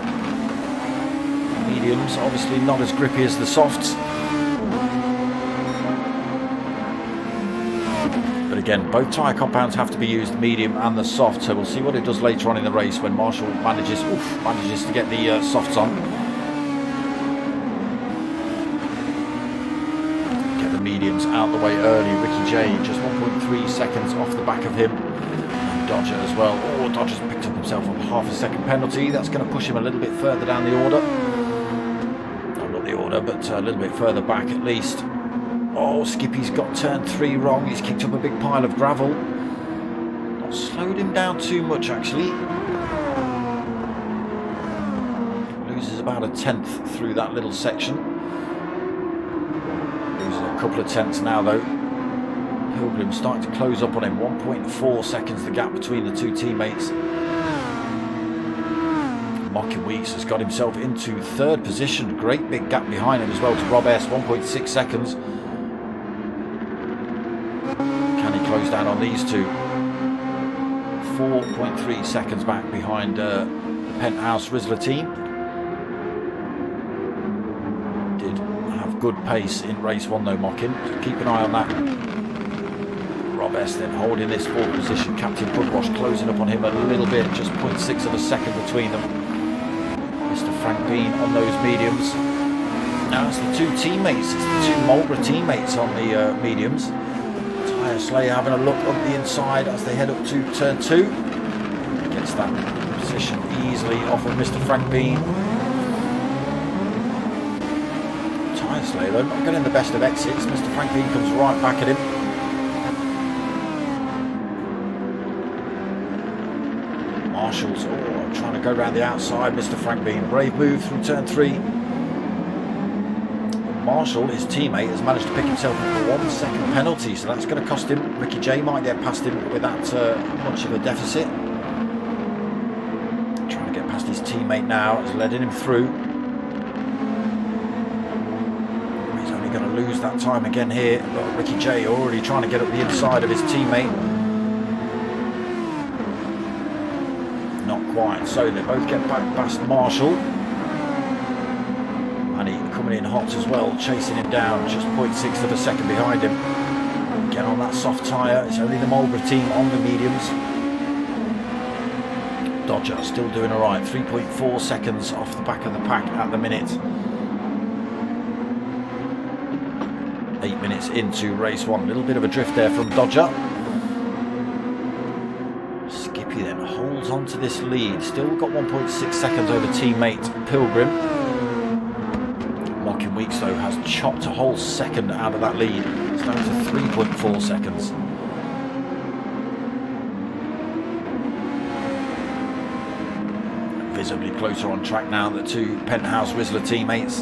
Mediums obviously not as grippy as the softs. But again, both tyre compounds have to be used, the medium and the soft, so we'll see what it does later on in the race when Marshall manages to get the softs on. Get the mediums out the way early. Ricky J just 1.3 seconds off the back of him. Dodger as well. Oh, Dodger's picked up himself a half a second penalty. That's going to push him a little bit further down the order. No, not the order, but a little bit further back at least. Oh, Skippy's got turn 3 wrong. He's kicked up a big pile of gravel. Not slowed him down too much actually. Loses loses about a tenth through that little section. Loses a couple of tenths now though. Pilgrim starting to close up on him. 1.4 seconds the gap between the two teammates. Mocking Weeks has got himself into third position. Great big gap behind him as well to Rob S. 1.6 seconds. Can he close down on these two? 4.3 seconds back behind the Penthouse Rizzler team. Did have good pace in race one though, Mocking. So keep an eye on that. Rob S then holding this fourth position. Captain Pugwash closing up on him a little bit. Just 0.6 of a second between them. Mr. Frank Bean on those mediums. Now it's the two teammates. It's the two Marlborough teammates on the mediums. Tyre Slayer having a look up the inside as they head up to turn 2. Gets that position easily off of Mr. Frank Bean. Tyre Slayer though not getting the best of exits. Mr. Frank Bean comes right back at him. Marshall's trying to go around the outside. Mr. Frank Bean, brave move through turn 3. Marshall, his teammate, has managed to pick himself up a 1 second penalty, so that's going to cost him. Ricky J might get past him with that much of a deficit. Trying to get past his teammate now, is letting him through. He's only going to lose that time again here, but Ricky J already trying to get up the inside of his teammate. Not quite, so they both get back past Marshall. And he coming in hot as well, chasing him down, just 0.6 of a second behind him. Again on that soft tyre, it's only the Marlborough team on the mediums. Dodger still doing alright, 3.4 seconds off the back of the pack at the minute. 8 minutes into race 1, a little bit of a drift there from Dodger. Skippy then holds on to this lead, still got 1.6 seconds over teammate Pilgrim. Mocking Weeks though has chopped a whole second out of that lead. It's down to 3.4 seconds. Visibly closer on track now, the two Penthouse Rizzler teammates.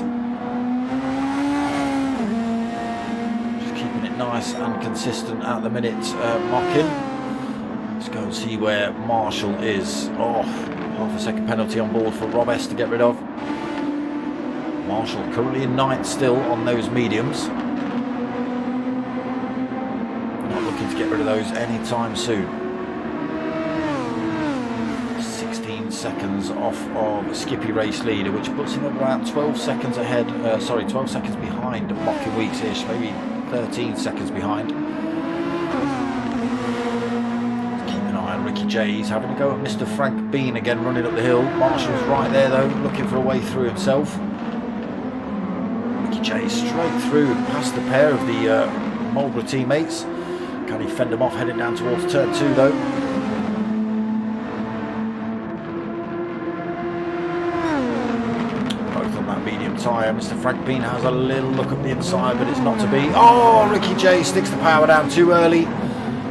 Just keeping it nice and consistent at the minute, Mocking. Let's go and see where Marshall is. Oh, half a second penalty on board for Rob S to get rid of. Marshall currently in 9th still on those mediums. Not looking to get rid of those anytime soon. 16 seconds off of Skippy race leader, which puts him around 12 seconds ahead, 12 seconds behind Mocking Weeks-ish, maybe 13 seconds behind. Keep an eye on Ricky J, he's having to go at Mr. Frank Bean again, running up the hill. Marshall's right there though, looking for a way through himself. J straight through past the pair of the Marlborough teammates. Can he fend them off heading down towards turn 2 though? Both on that medium tyre. Mr. Frank Bean has a little look up the inside, but it's not to be. Oh, Ricky J sticks the power down too early.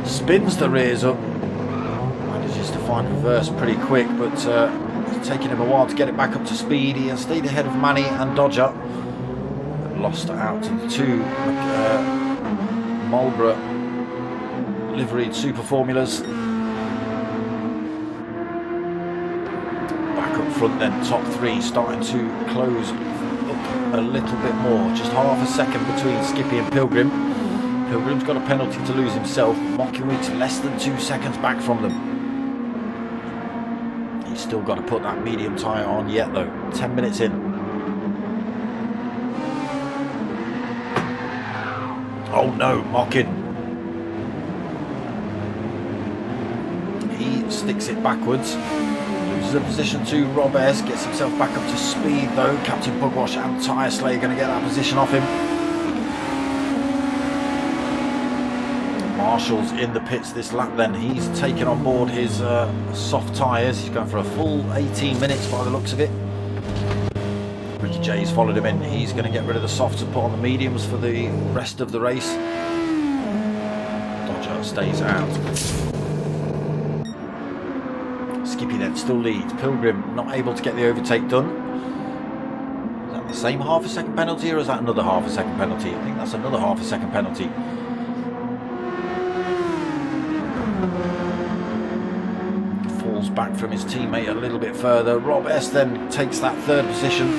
Spins the rears up. Manages to find reverse pretty quick, but it's taking him a while to get it back up to speed. He has stayed ahead of Manny and Dodger. Lost out to the two Marlborough liveried super formulas. Back up front then, top 3 starting to close up a little bit more. Just half a second between Skippy and Pilgrim. Pilgrim's got a penalty to lose himself. Mocking Weeks less than 2 seconds back from them. He's still got to put that medium tyre on yet though. 10 minutes in. Oh no, Mocking. He sticks it backwards. Loses a position to Rob S. Gets himself back up to speed though. Captain Pugwash and Tyre Slayer going to get that position off him. Marshall's in the pits this lap then. He's taken on board his soft tyres. He's going for a full 18 minutes by the looks of it. Ricky J's followed him in. He's going to get rid of the softs and put on the mediums for the rest of the race. Dodger stays out. Skippy then still leads. Pilgrim not able to get the overtake done. Same half a second penalty, or is that another half a second penalty? I think that's another half a second penalty. Falls back from his teammate a little bit further. Rob S then takes that third position.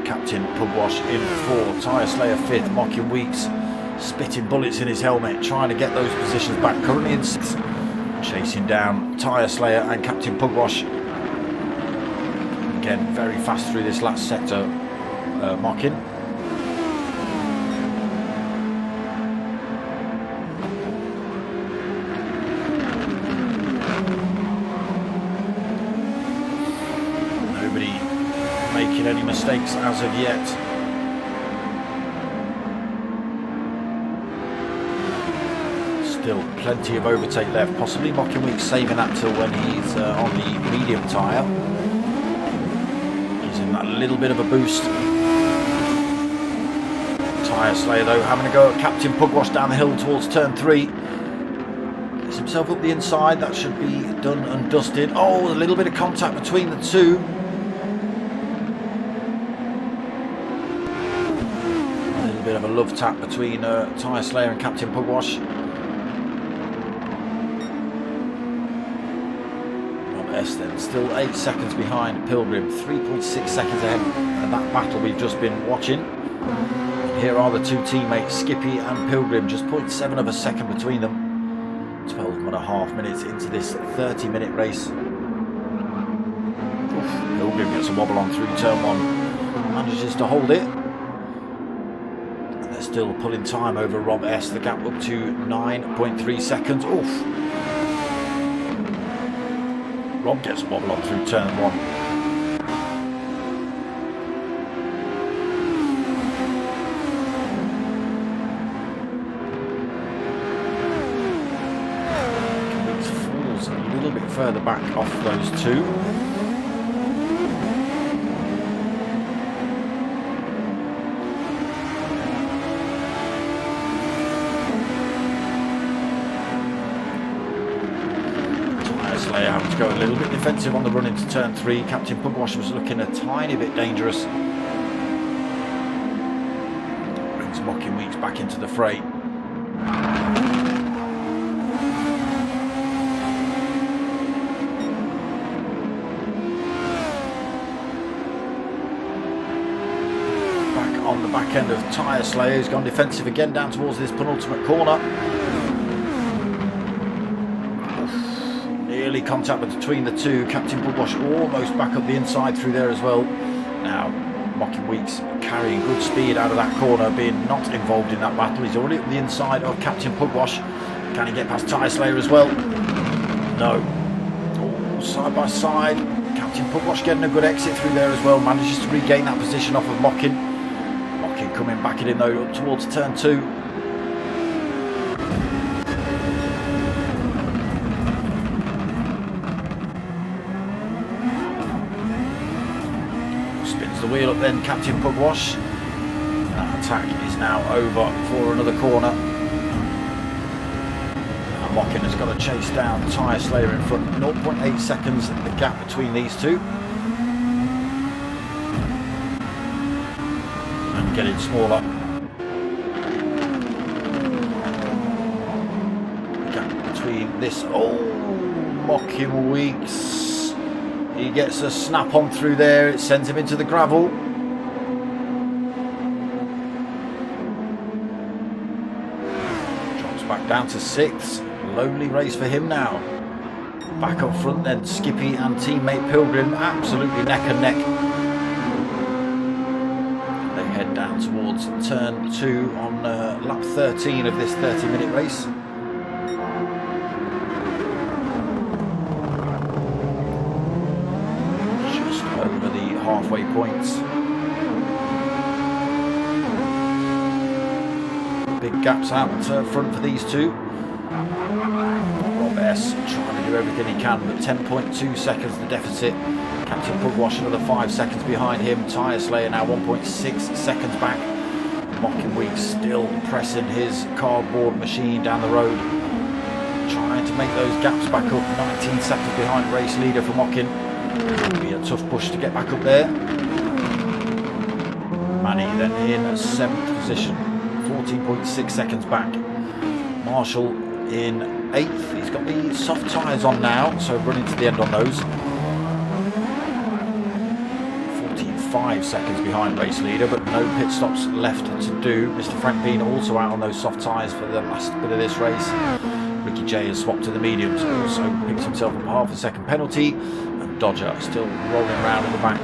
Captain Pugwash in fourth, Tyre Slayer fifth, Mocking Weeks spitting bullets in his helmet, trying to get those positions back. Currently in sixth, chasing down Tyre Slayer and Captain Pugwash. Again, very fast through this last sector, Mocking. Nobody making any mistakes as of yet. Still plenty of overtake left, possibly Mocking Weeks saving that till when he's on the medium tyre. Gives him that little bit of a boost. Tyre Slayer though having a go at Captain Pugwash down the hill towards turn 3. Gets himself up the inside, that should be done and dusted. Oh, a little bit of contact between the two. A little bit of a love tap between Tyre Slayer and Captain Pugwash. Then still 8 seconds behind Pilgrim, 3.6 seconds ahead of that battle we've just been watching. Here are the two teammates, Skippy and Pilgrim, just 0.7 of a second between them. 12.5 minutes into this 30-minute race. Pilgrim gets a wobble on through turn 1, manages to hold it. And they're still pulling time over Rob S, the gap up to 9.3 seconds. Oof. Rob gets a wobble on through turn 1. Weeks falls a little bit further back off those two. Slayer having to go a little bit defensive on the run into turn 3. Captain Pugwash was looking a tiny bit dangerous. Brings Mocking Weeks back into the fray. Back on the back end of Tyre Slayer, who's gone defensive again down towards this penultimate corner. Early contact between the two. Captain Pugwash almost back up the inside through there as well. Now Mocking Weeks carrying good speed out of that corner, being not involved in that battle. He's already up the inside of Captain Pugwash. Can he get past Tyre Slayer as well? No. Oh, side by side. Captain Pugwash getting a good exit through there as well. Manages to regain that position off of Mocking. Mocking coming back in though up towards turn 2. The wheel up then, Captain Pugwash. That attack is now over for another corner. And Mocking has got to chase down Tyre Slayer in front. 0.8 seconds the gap between these two. And getting smaller. The gap between this. Oh, Mocking Weeks. He gets a snap on through there, it sends him into the gravel. Drops back down to 6th. Lonely race for him now. Back up front then, Skippy and teammate Pilgrim, absolutely neck and neck. They head down towards turn 2 on lap 13 of this 30-minute race. Halfway points. Big gaps out front for these two. Rob S trying to do everything he can, but 10.2 seconds the deficit. Captain Pugwash another 5 seconds behind him. Tyre Slayer now 1.6 seconds back. Mocking Weeks still pressing his cardboard machine down the road, trying to make those gaps back up. 19 seconds behind race leader for Mocking. It'll be a tough push to get back up there. Manny then in 7th position, 14.6 seconds back. Marshall in 8th. He's got the soft tyres on now, so running to the end on those. 5 seconds behind race leader, but no pit stops left to do. Mr. Frank Bean also out on those soft tyres for the last bit of this race. Ricky J has swapped to the mediums, also picks himself up half a second penalty, and Dodger still rolling around in the back,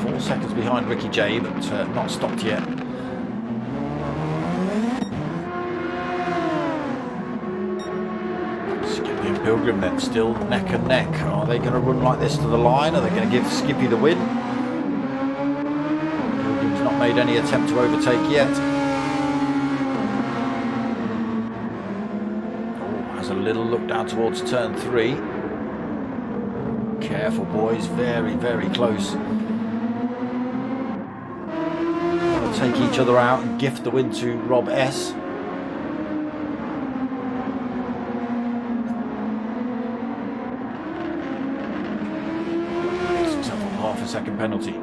4 seconds behind Ricky J, but not stopped yet. Skippy and Pilgrim then still neck and neck. Are they going to run like this to the line? Are they going to give Skippy the win? Not made any attempt to overtake yet. Oh, has a little look down towards turn 3. Careful, boys, very, very close. They'll take each other out and gift the win to Rob S. Makes himself a half a second penalty.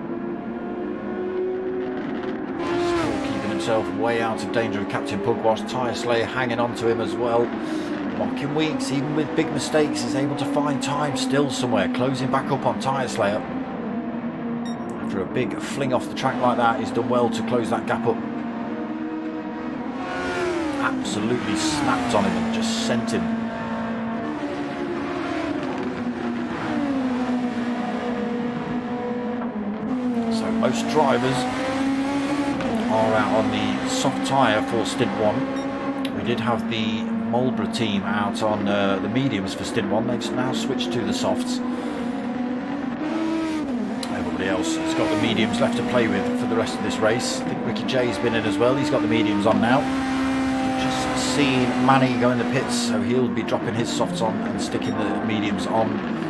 Himself way out of danger of Captain Pugwash. Tyre Slayer hanging on to him as well. Mocking Weeks, even with big mistakes, is able to find time still somewhere, closing back up on Tyre Slayer. After a big fling off the track like that, he's done well to close that gap up. Absolutely snapped on him and just sent him. So most drivers are out on the soft tyre for stint 1. We did have the Marlborough team out on the mediums for stint 1. They've now switched to the softs. Everybody else has got the mediums left to play with for the rest of this race. I think Ricky J's been in as well. He's got the mediums on now. We've just seen Manny go in the pits, so he'll be dropping his softs on and sticking the mediums on.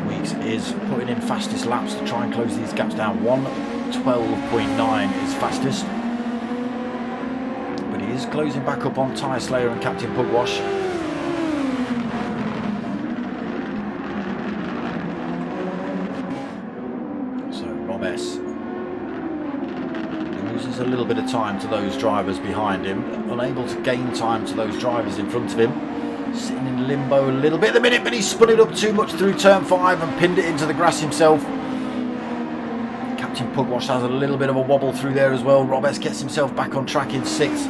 Weeks is putting in fastest laps to try and close these gaps down. 1:12.9 is fastest, but he is closing back up on Tyre Slayer and Captain Pugwash. So Rob S loses a little bit of time to those drivers behind him, unable to gain time to those drivers in front of him. Sitting in limbo a little bit at the minute, but he spun it up too much through turn 5 and pinned it into the grass himself. Captain Pugwash has a little bit of a wobble through there as well. Rob S gets himself back on track in 6th.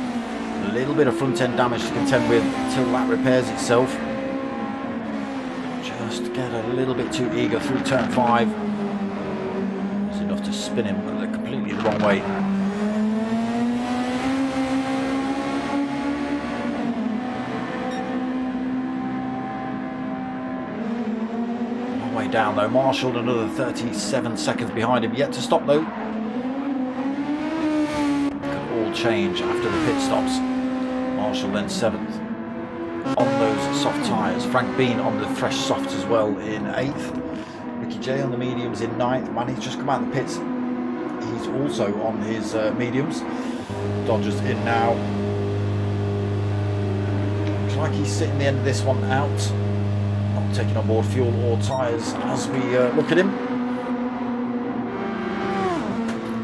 A little bit of front end damage to contend with until that repairs itself. Just get a little bit too eager through turn 5. It's enough to spin him completely the wrong way. Down though. Marshall another 37 seconds behind him, yet to stop though. Could all change after the pit stops. Marshall then 7th on those soft tyres. Frank Bean on the fresh softs as well in 8th. Ricky J on the mediums in 9th. Manny's just come out of the pits. He's also on his mediums. Dodger's in now. Looks like he's sitting the end of this one out. Taking on board fuel or tyres as we look at him.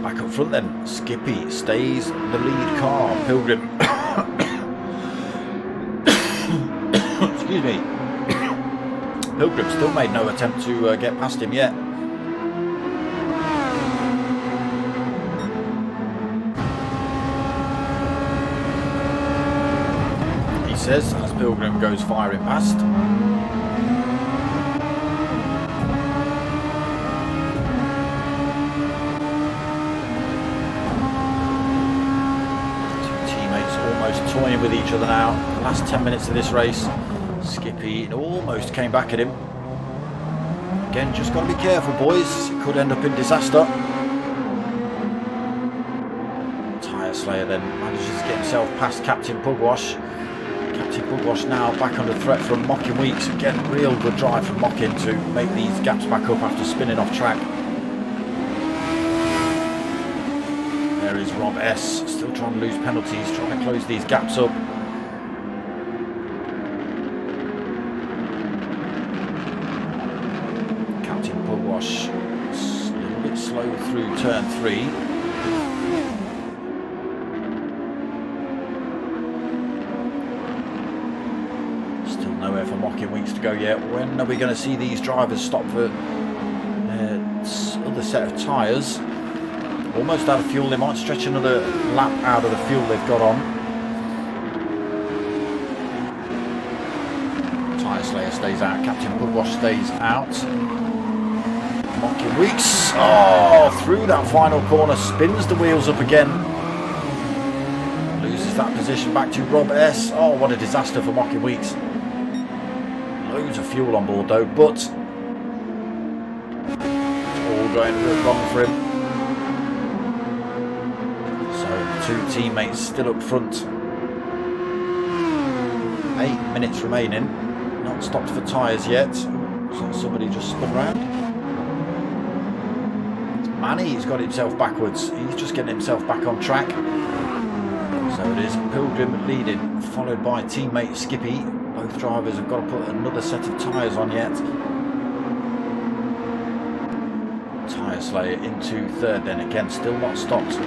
Back up front then, Skippy stays the lead car. Pilgrim excuse me. Pilgrim still made no attempt to get past him yet. He says as Pilgrim goes firing past. Toying with each other now. The last 10 minutes of this race. Skippy almost came back at him. Again, just got to be careful, boys. It could end up in disaster. Tyre Slayer then manages to get himself past Captain Pugwash. Captain Pugwash now back under threat from Mocking Weeks. Again, real good drive from Mocking to make these gaps back up after spinning off track. There is Rob S, still trying to lose penalties, trying to close these gaps up. Captain slow through turn 3. Still nowhere for Mocking Weeks to go yet. When are we going to see these drivers stop for other set of tyres? Almost out of fuel. They might stretch another lap out of the fuel they've got on. Tyre Slayer stays out. Captain Pugwash stays out. Mocking Weeks. Oh, through that final corner. Spins the wheels up again. Loses that position back to Rob S. Oh, what a disaster for Mocking Weeks. Loads of fuel on board though, but it's all going wrong for him. Two teammates still up front. 8 minutes remaining. Not stopped for tyres yet. So somebody just spun round. Manny's got himself backwards. He's just getting himself back on track. So it is Pilgrim leading, followed by teammate Skippy. Both drivers have got to put another set of tyres on yet. Tyre Slayer into third then again, still not stopped.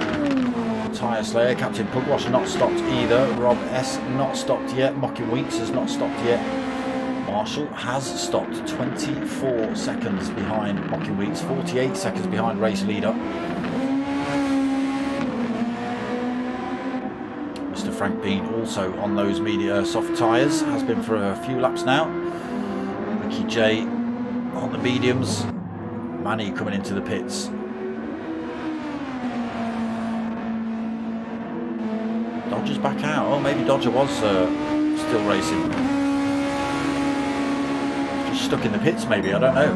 Tyre Slayer, Captain Pugwash not stopped either. Rob S not stopped yet. Mocking Weeks has not stopped yet. Marshall has stopped. 24 seconds behind Mocking Weeks, 48 seconds behind race leader. Mr. Frank Bean also on those media soft tyres, has been for a few laps now. Ricky J on the mediums. Manny coming into the pits. Dodger's back out. Oh, maybe Dodger was still racing. Just stuck in the pits maybe, I don't know.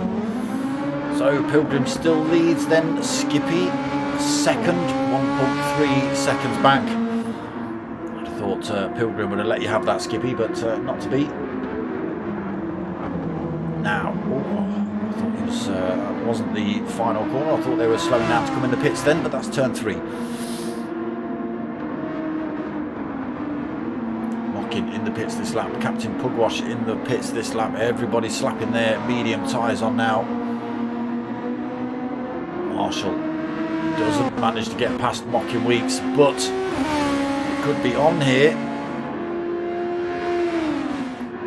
So Pilgrim still leads, then Skippy second, 1.3 seconds back. I'd have thought Pilgrim would have let you have that, Skippy, but not to be. Now, I thought it wasn't the final corner. I thought they were slowing down to come in the pits then, but that's turn 3. In the pits this lap, Captain Pugwash in the pits this lap. Everybody slapping their medium tyres on now. Marshall doesn't manage to get past Mocking Weeks, but could be on here.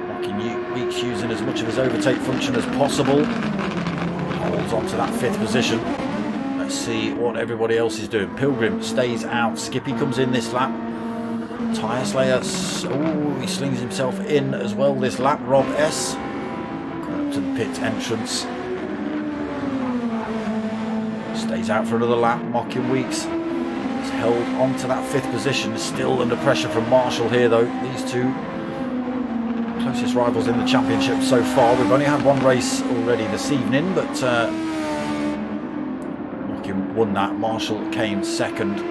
Mocking Weeks using as much of his overtake function as possible. Holds on to that 5th position. Let's see what everybody else is doing. Pilgrim stays out. Skippy comes in this lap. Tyre Slayer, oh, he slings himself in as well this lap. Rob S going up to the pit entrance. Stays out for another lap. Mocking Weeks is held on to that 5th position. Still under pressure from Marshall here though. These two closest rivals in the championship so far. We've only had one race already this evening, but Mocking won that. Marshall came second.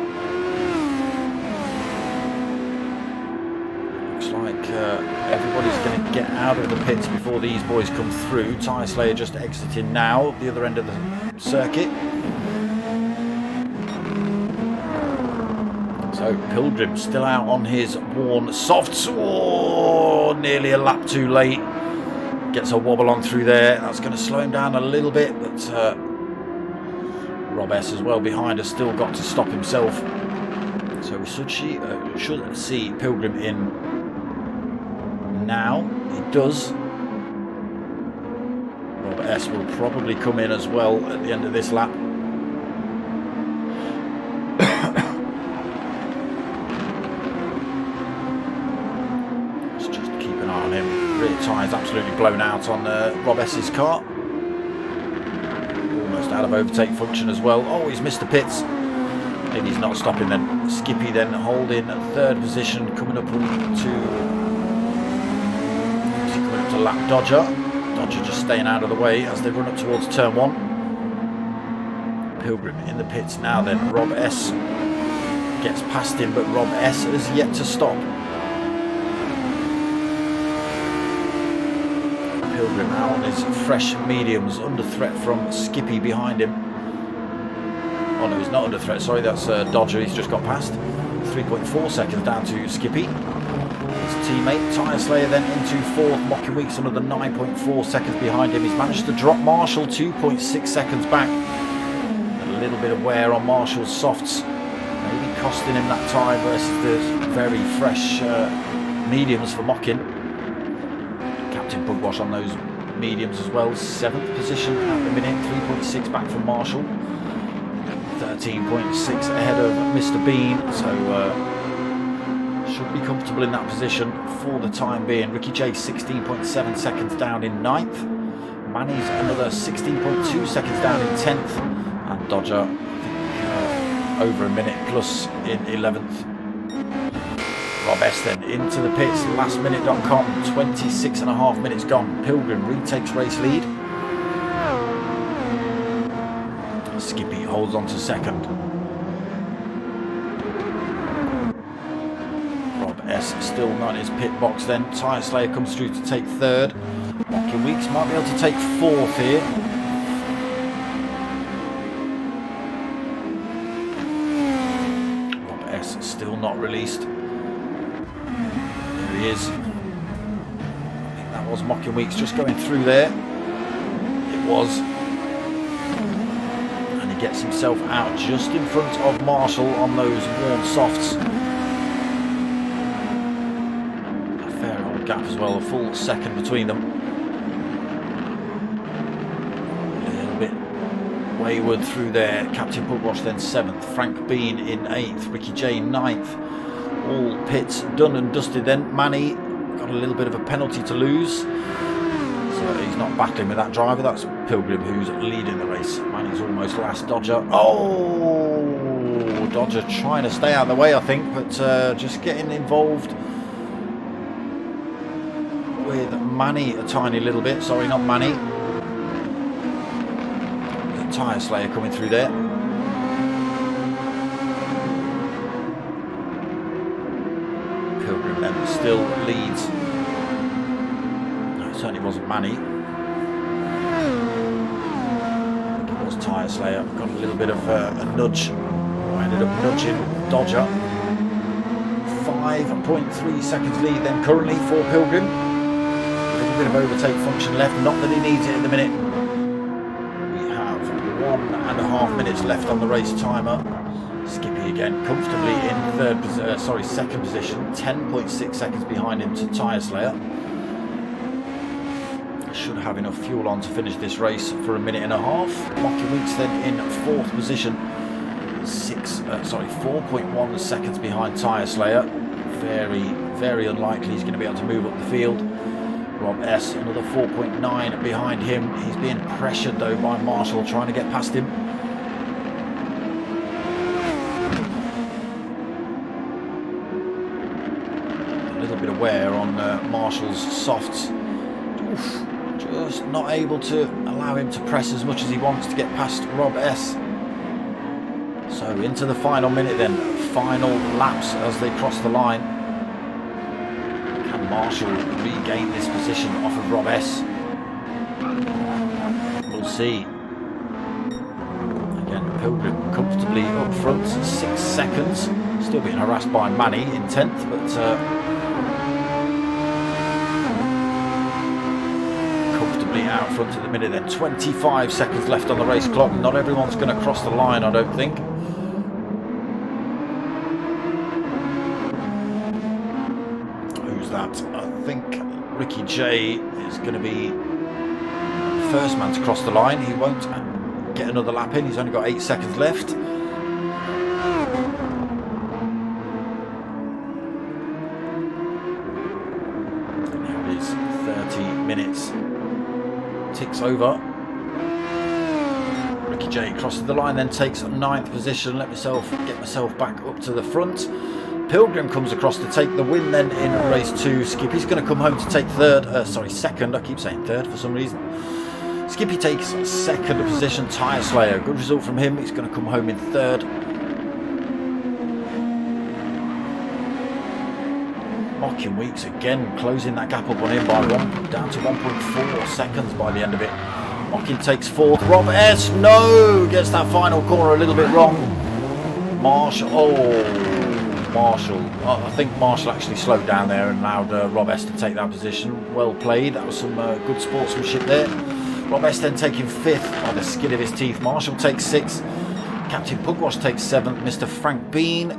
Everybody's going to get out of the pits before these boys come through. Tyre Slayer just exiting now, the other end of the circuit. So Pilgrim still out on his worn softs. Oh, nearly a lap too late. Gets a wobble on through there. That's going to slow him down a little bit, but Rob S as well behind has still got to stop himself. So we should see Pilgrim in now. It does. Rob S will probably come in as well at the end of this lap. Let's just keep an eye on him. Rear tyre's absolutely blown out on Rob S's car. Almost out of overtake function as well. Oh, he's missed the pits. Maybe he's not stopping then. Skippy then holding 3rd position, coming up to lap Dodger. Dodger just staying out of the way as they run up towards turn 1. Pilgrim in the pits now then. Rob S gets past him, but Rob S has yet to stop. Pilgrim out on his fresh mediums, under threat from Skippy behind him. Oh no, he's not under threat, sorry, that's Dodger, he's just got past. 3.4 seconds down to Skippy. His teammate, Tyre Slayer then into 4th, Mocking Weeks another 9.4 seconds behind him. He's managed to drop Marshall 2.6 seconds back. At little bit of wear on Marshall's softs, maybe costing him that time versus the very fresh mediums for Mockin. Captain Pugwash on those mediums as well. 7th position at the minute, 3.6 back from Marshall, 13.6 ahead of Mr. Bean, so should be comfortable in that position for the time being. Ricky J 16.7 seconds down in 9th. Manny's another 16.2 seconds down in 10th. And Dodger, I think, over a minute plus in 11th. Rob S then into the pits, lastminute.com, 26.5 minutes gone. Pilgrim retakes race lead. Skippy holds on to second. Rob S still not in his pit box then. Tyre Slayer comes through to take third. Mockin Weeks might be able to take fourth here. Rob S still not released. There he is. I think that was Mockin Weeks just going through there. It was. And he gets himself out just in front of Marshall on those warm softs. Gap as well, a full second between them. A little bit wayward through there. Captain Pugwash then 7th, Frank Bean in 8th, Ricky J 9th. All pits done and dusted then. Manny got a little bit of a penalty to lose, so he's not battling with that driver. That's Pilgrim who's leading the race. Manny's almost last. Dodger, oh, Dodger trying to stay out of the way I think, but just getting involved with Manny a tiny little bit. Sorry, not Manny. The Tyre Slayer coming through there. Pilgrim then still leads. No, it certainly wasn't Manny. It was Tyre Slayer. Got a little bit of a nudge. I ended up nudging Dodger. 5.3 seconds lead then currently for Pilgrim. Bit of overtake function left, not that he needs it at the minute. We have 1.5 minutes left on the race timer. Skippy again comfortably in second position, 10.6 seconds behind him to Tyre Slayer. Should have enough fuel on to finish this race for 1.5 minutes. Mockin Weeks then in 4th position, 4.1 seconds behind Tyre Slayer. Very unlikely he's going to be able to move up the field. Rob S, another 4.9 behind him. He's being pressured though by Marshall trying to get past him. A little bit of wear on Marshall's softs. Oof, just not able to allow him to press as much as he wants to get past Rob S. So into the final minute then. Final laps as they cross the line. Marshall regain this position off of Rob S. We'll see. Again, Pilgrim comfortably up front, 6 seconds. Still being harassed by Manny in 10th, but comfortably out front at the minute then. 25 seconds left on the race clock. Not everyone's going to cross the line, I don't think. That I think Ricky J is going to be the first man to cross the line. He won't get another lap in. He's only got 8 seconds left. Now it is 30 minutes. Ticks over. Ricky J crosses the line, then takes 9th position. Get myself back up to the front. Pilgrim comes across to take the win then in race 2. Skippy's going to come home to take second. I keep saying third for some reason. Skippy takes 2nd position. Tyre Slayer, good result from him. He's going to come home in 3rd. Mockin Weeks again closing that gap up on him by down to 1.4 seconds by the end of it. Mockin takes 4th. Rob S, no, gets that final corner a little bit wrong. Marshall. I think Marshall actually slowed down there and allowed Rob S to take that position. Well played. That was some good sportsmanship there. Rob S then taking 5th by the skin of his teeth. Marshall takes 6th. Captain Pugwash takes 7th. Mr. Frank Bean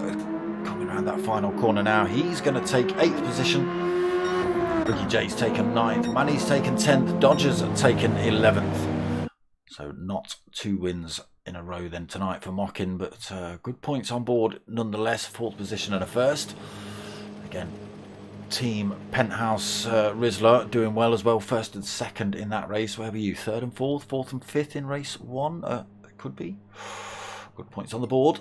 coming around that final corner now. He's going to take 8th position. Ricky J's taken 9th. Manny's taken 10th. Dodgers have taken 11th. So not 2 wins in a row then tonight for Mockin, but good points on board nonetheless. 4th position and a 1st. Again, Team Penthouse Rizzler doing well as well. 1st and 2nd in that race. Where were you? 3rd and 4th? 4th and 5th in race 1? Could be. Good points on the board.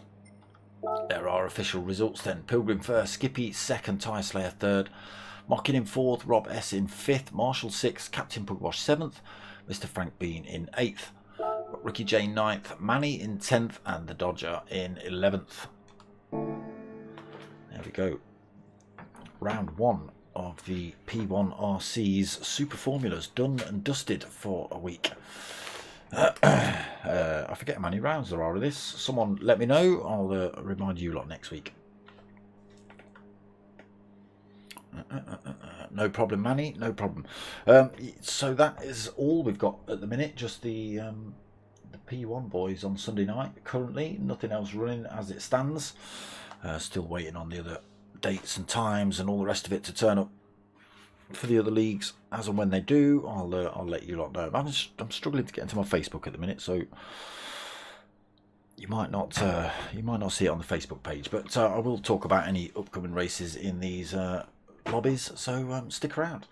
There are official results then. Pilgrim 1st, Skippy 2nd, Tyre Slayer 3rd, Mockin in 4th, Rob S in 5th, Marshall 6th, Captain Pugwash 7th, Mr. Frank Bean in 8th, Ricky J 9th, Manny in 10th, and the Dodger in 11th. There we go. Round 1 of the P1RCs Super Formulas done and dusted for a week. I forget how many rounds there are of this. Someone let me know. I'll remind you lot next week. No problem, Manny. No problem. So that is all we've got at the minute. Just the P1 boys on Sunday night. Currently, nothing else running as it stands. Still waiting on the other dates and times and all the rest of it to turn up for the other leagues. As and when they do, I'll let you lot know. I'm struggling to get into my Facebook at the minute, so you might not see it on the Facebook page, but I will talk about any upcoming races in these lobbies, so stick around.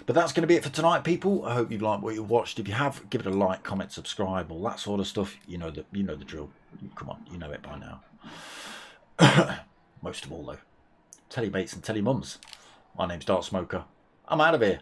But that's going to be it for tonight, people. I hope you liked what you watched. If you have, give it a like, comment, subscribe, all that sort of stuff. You know the drill. Come on, you know it by now. Most of all, though, tell your mates and tell your mums. My name's Dark Smoker. I'm out of here.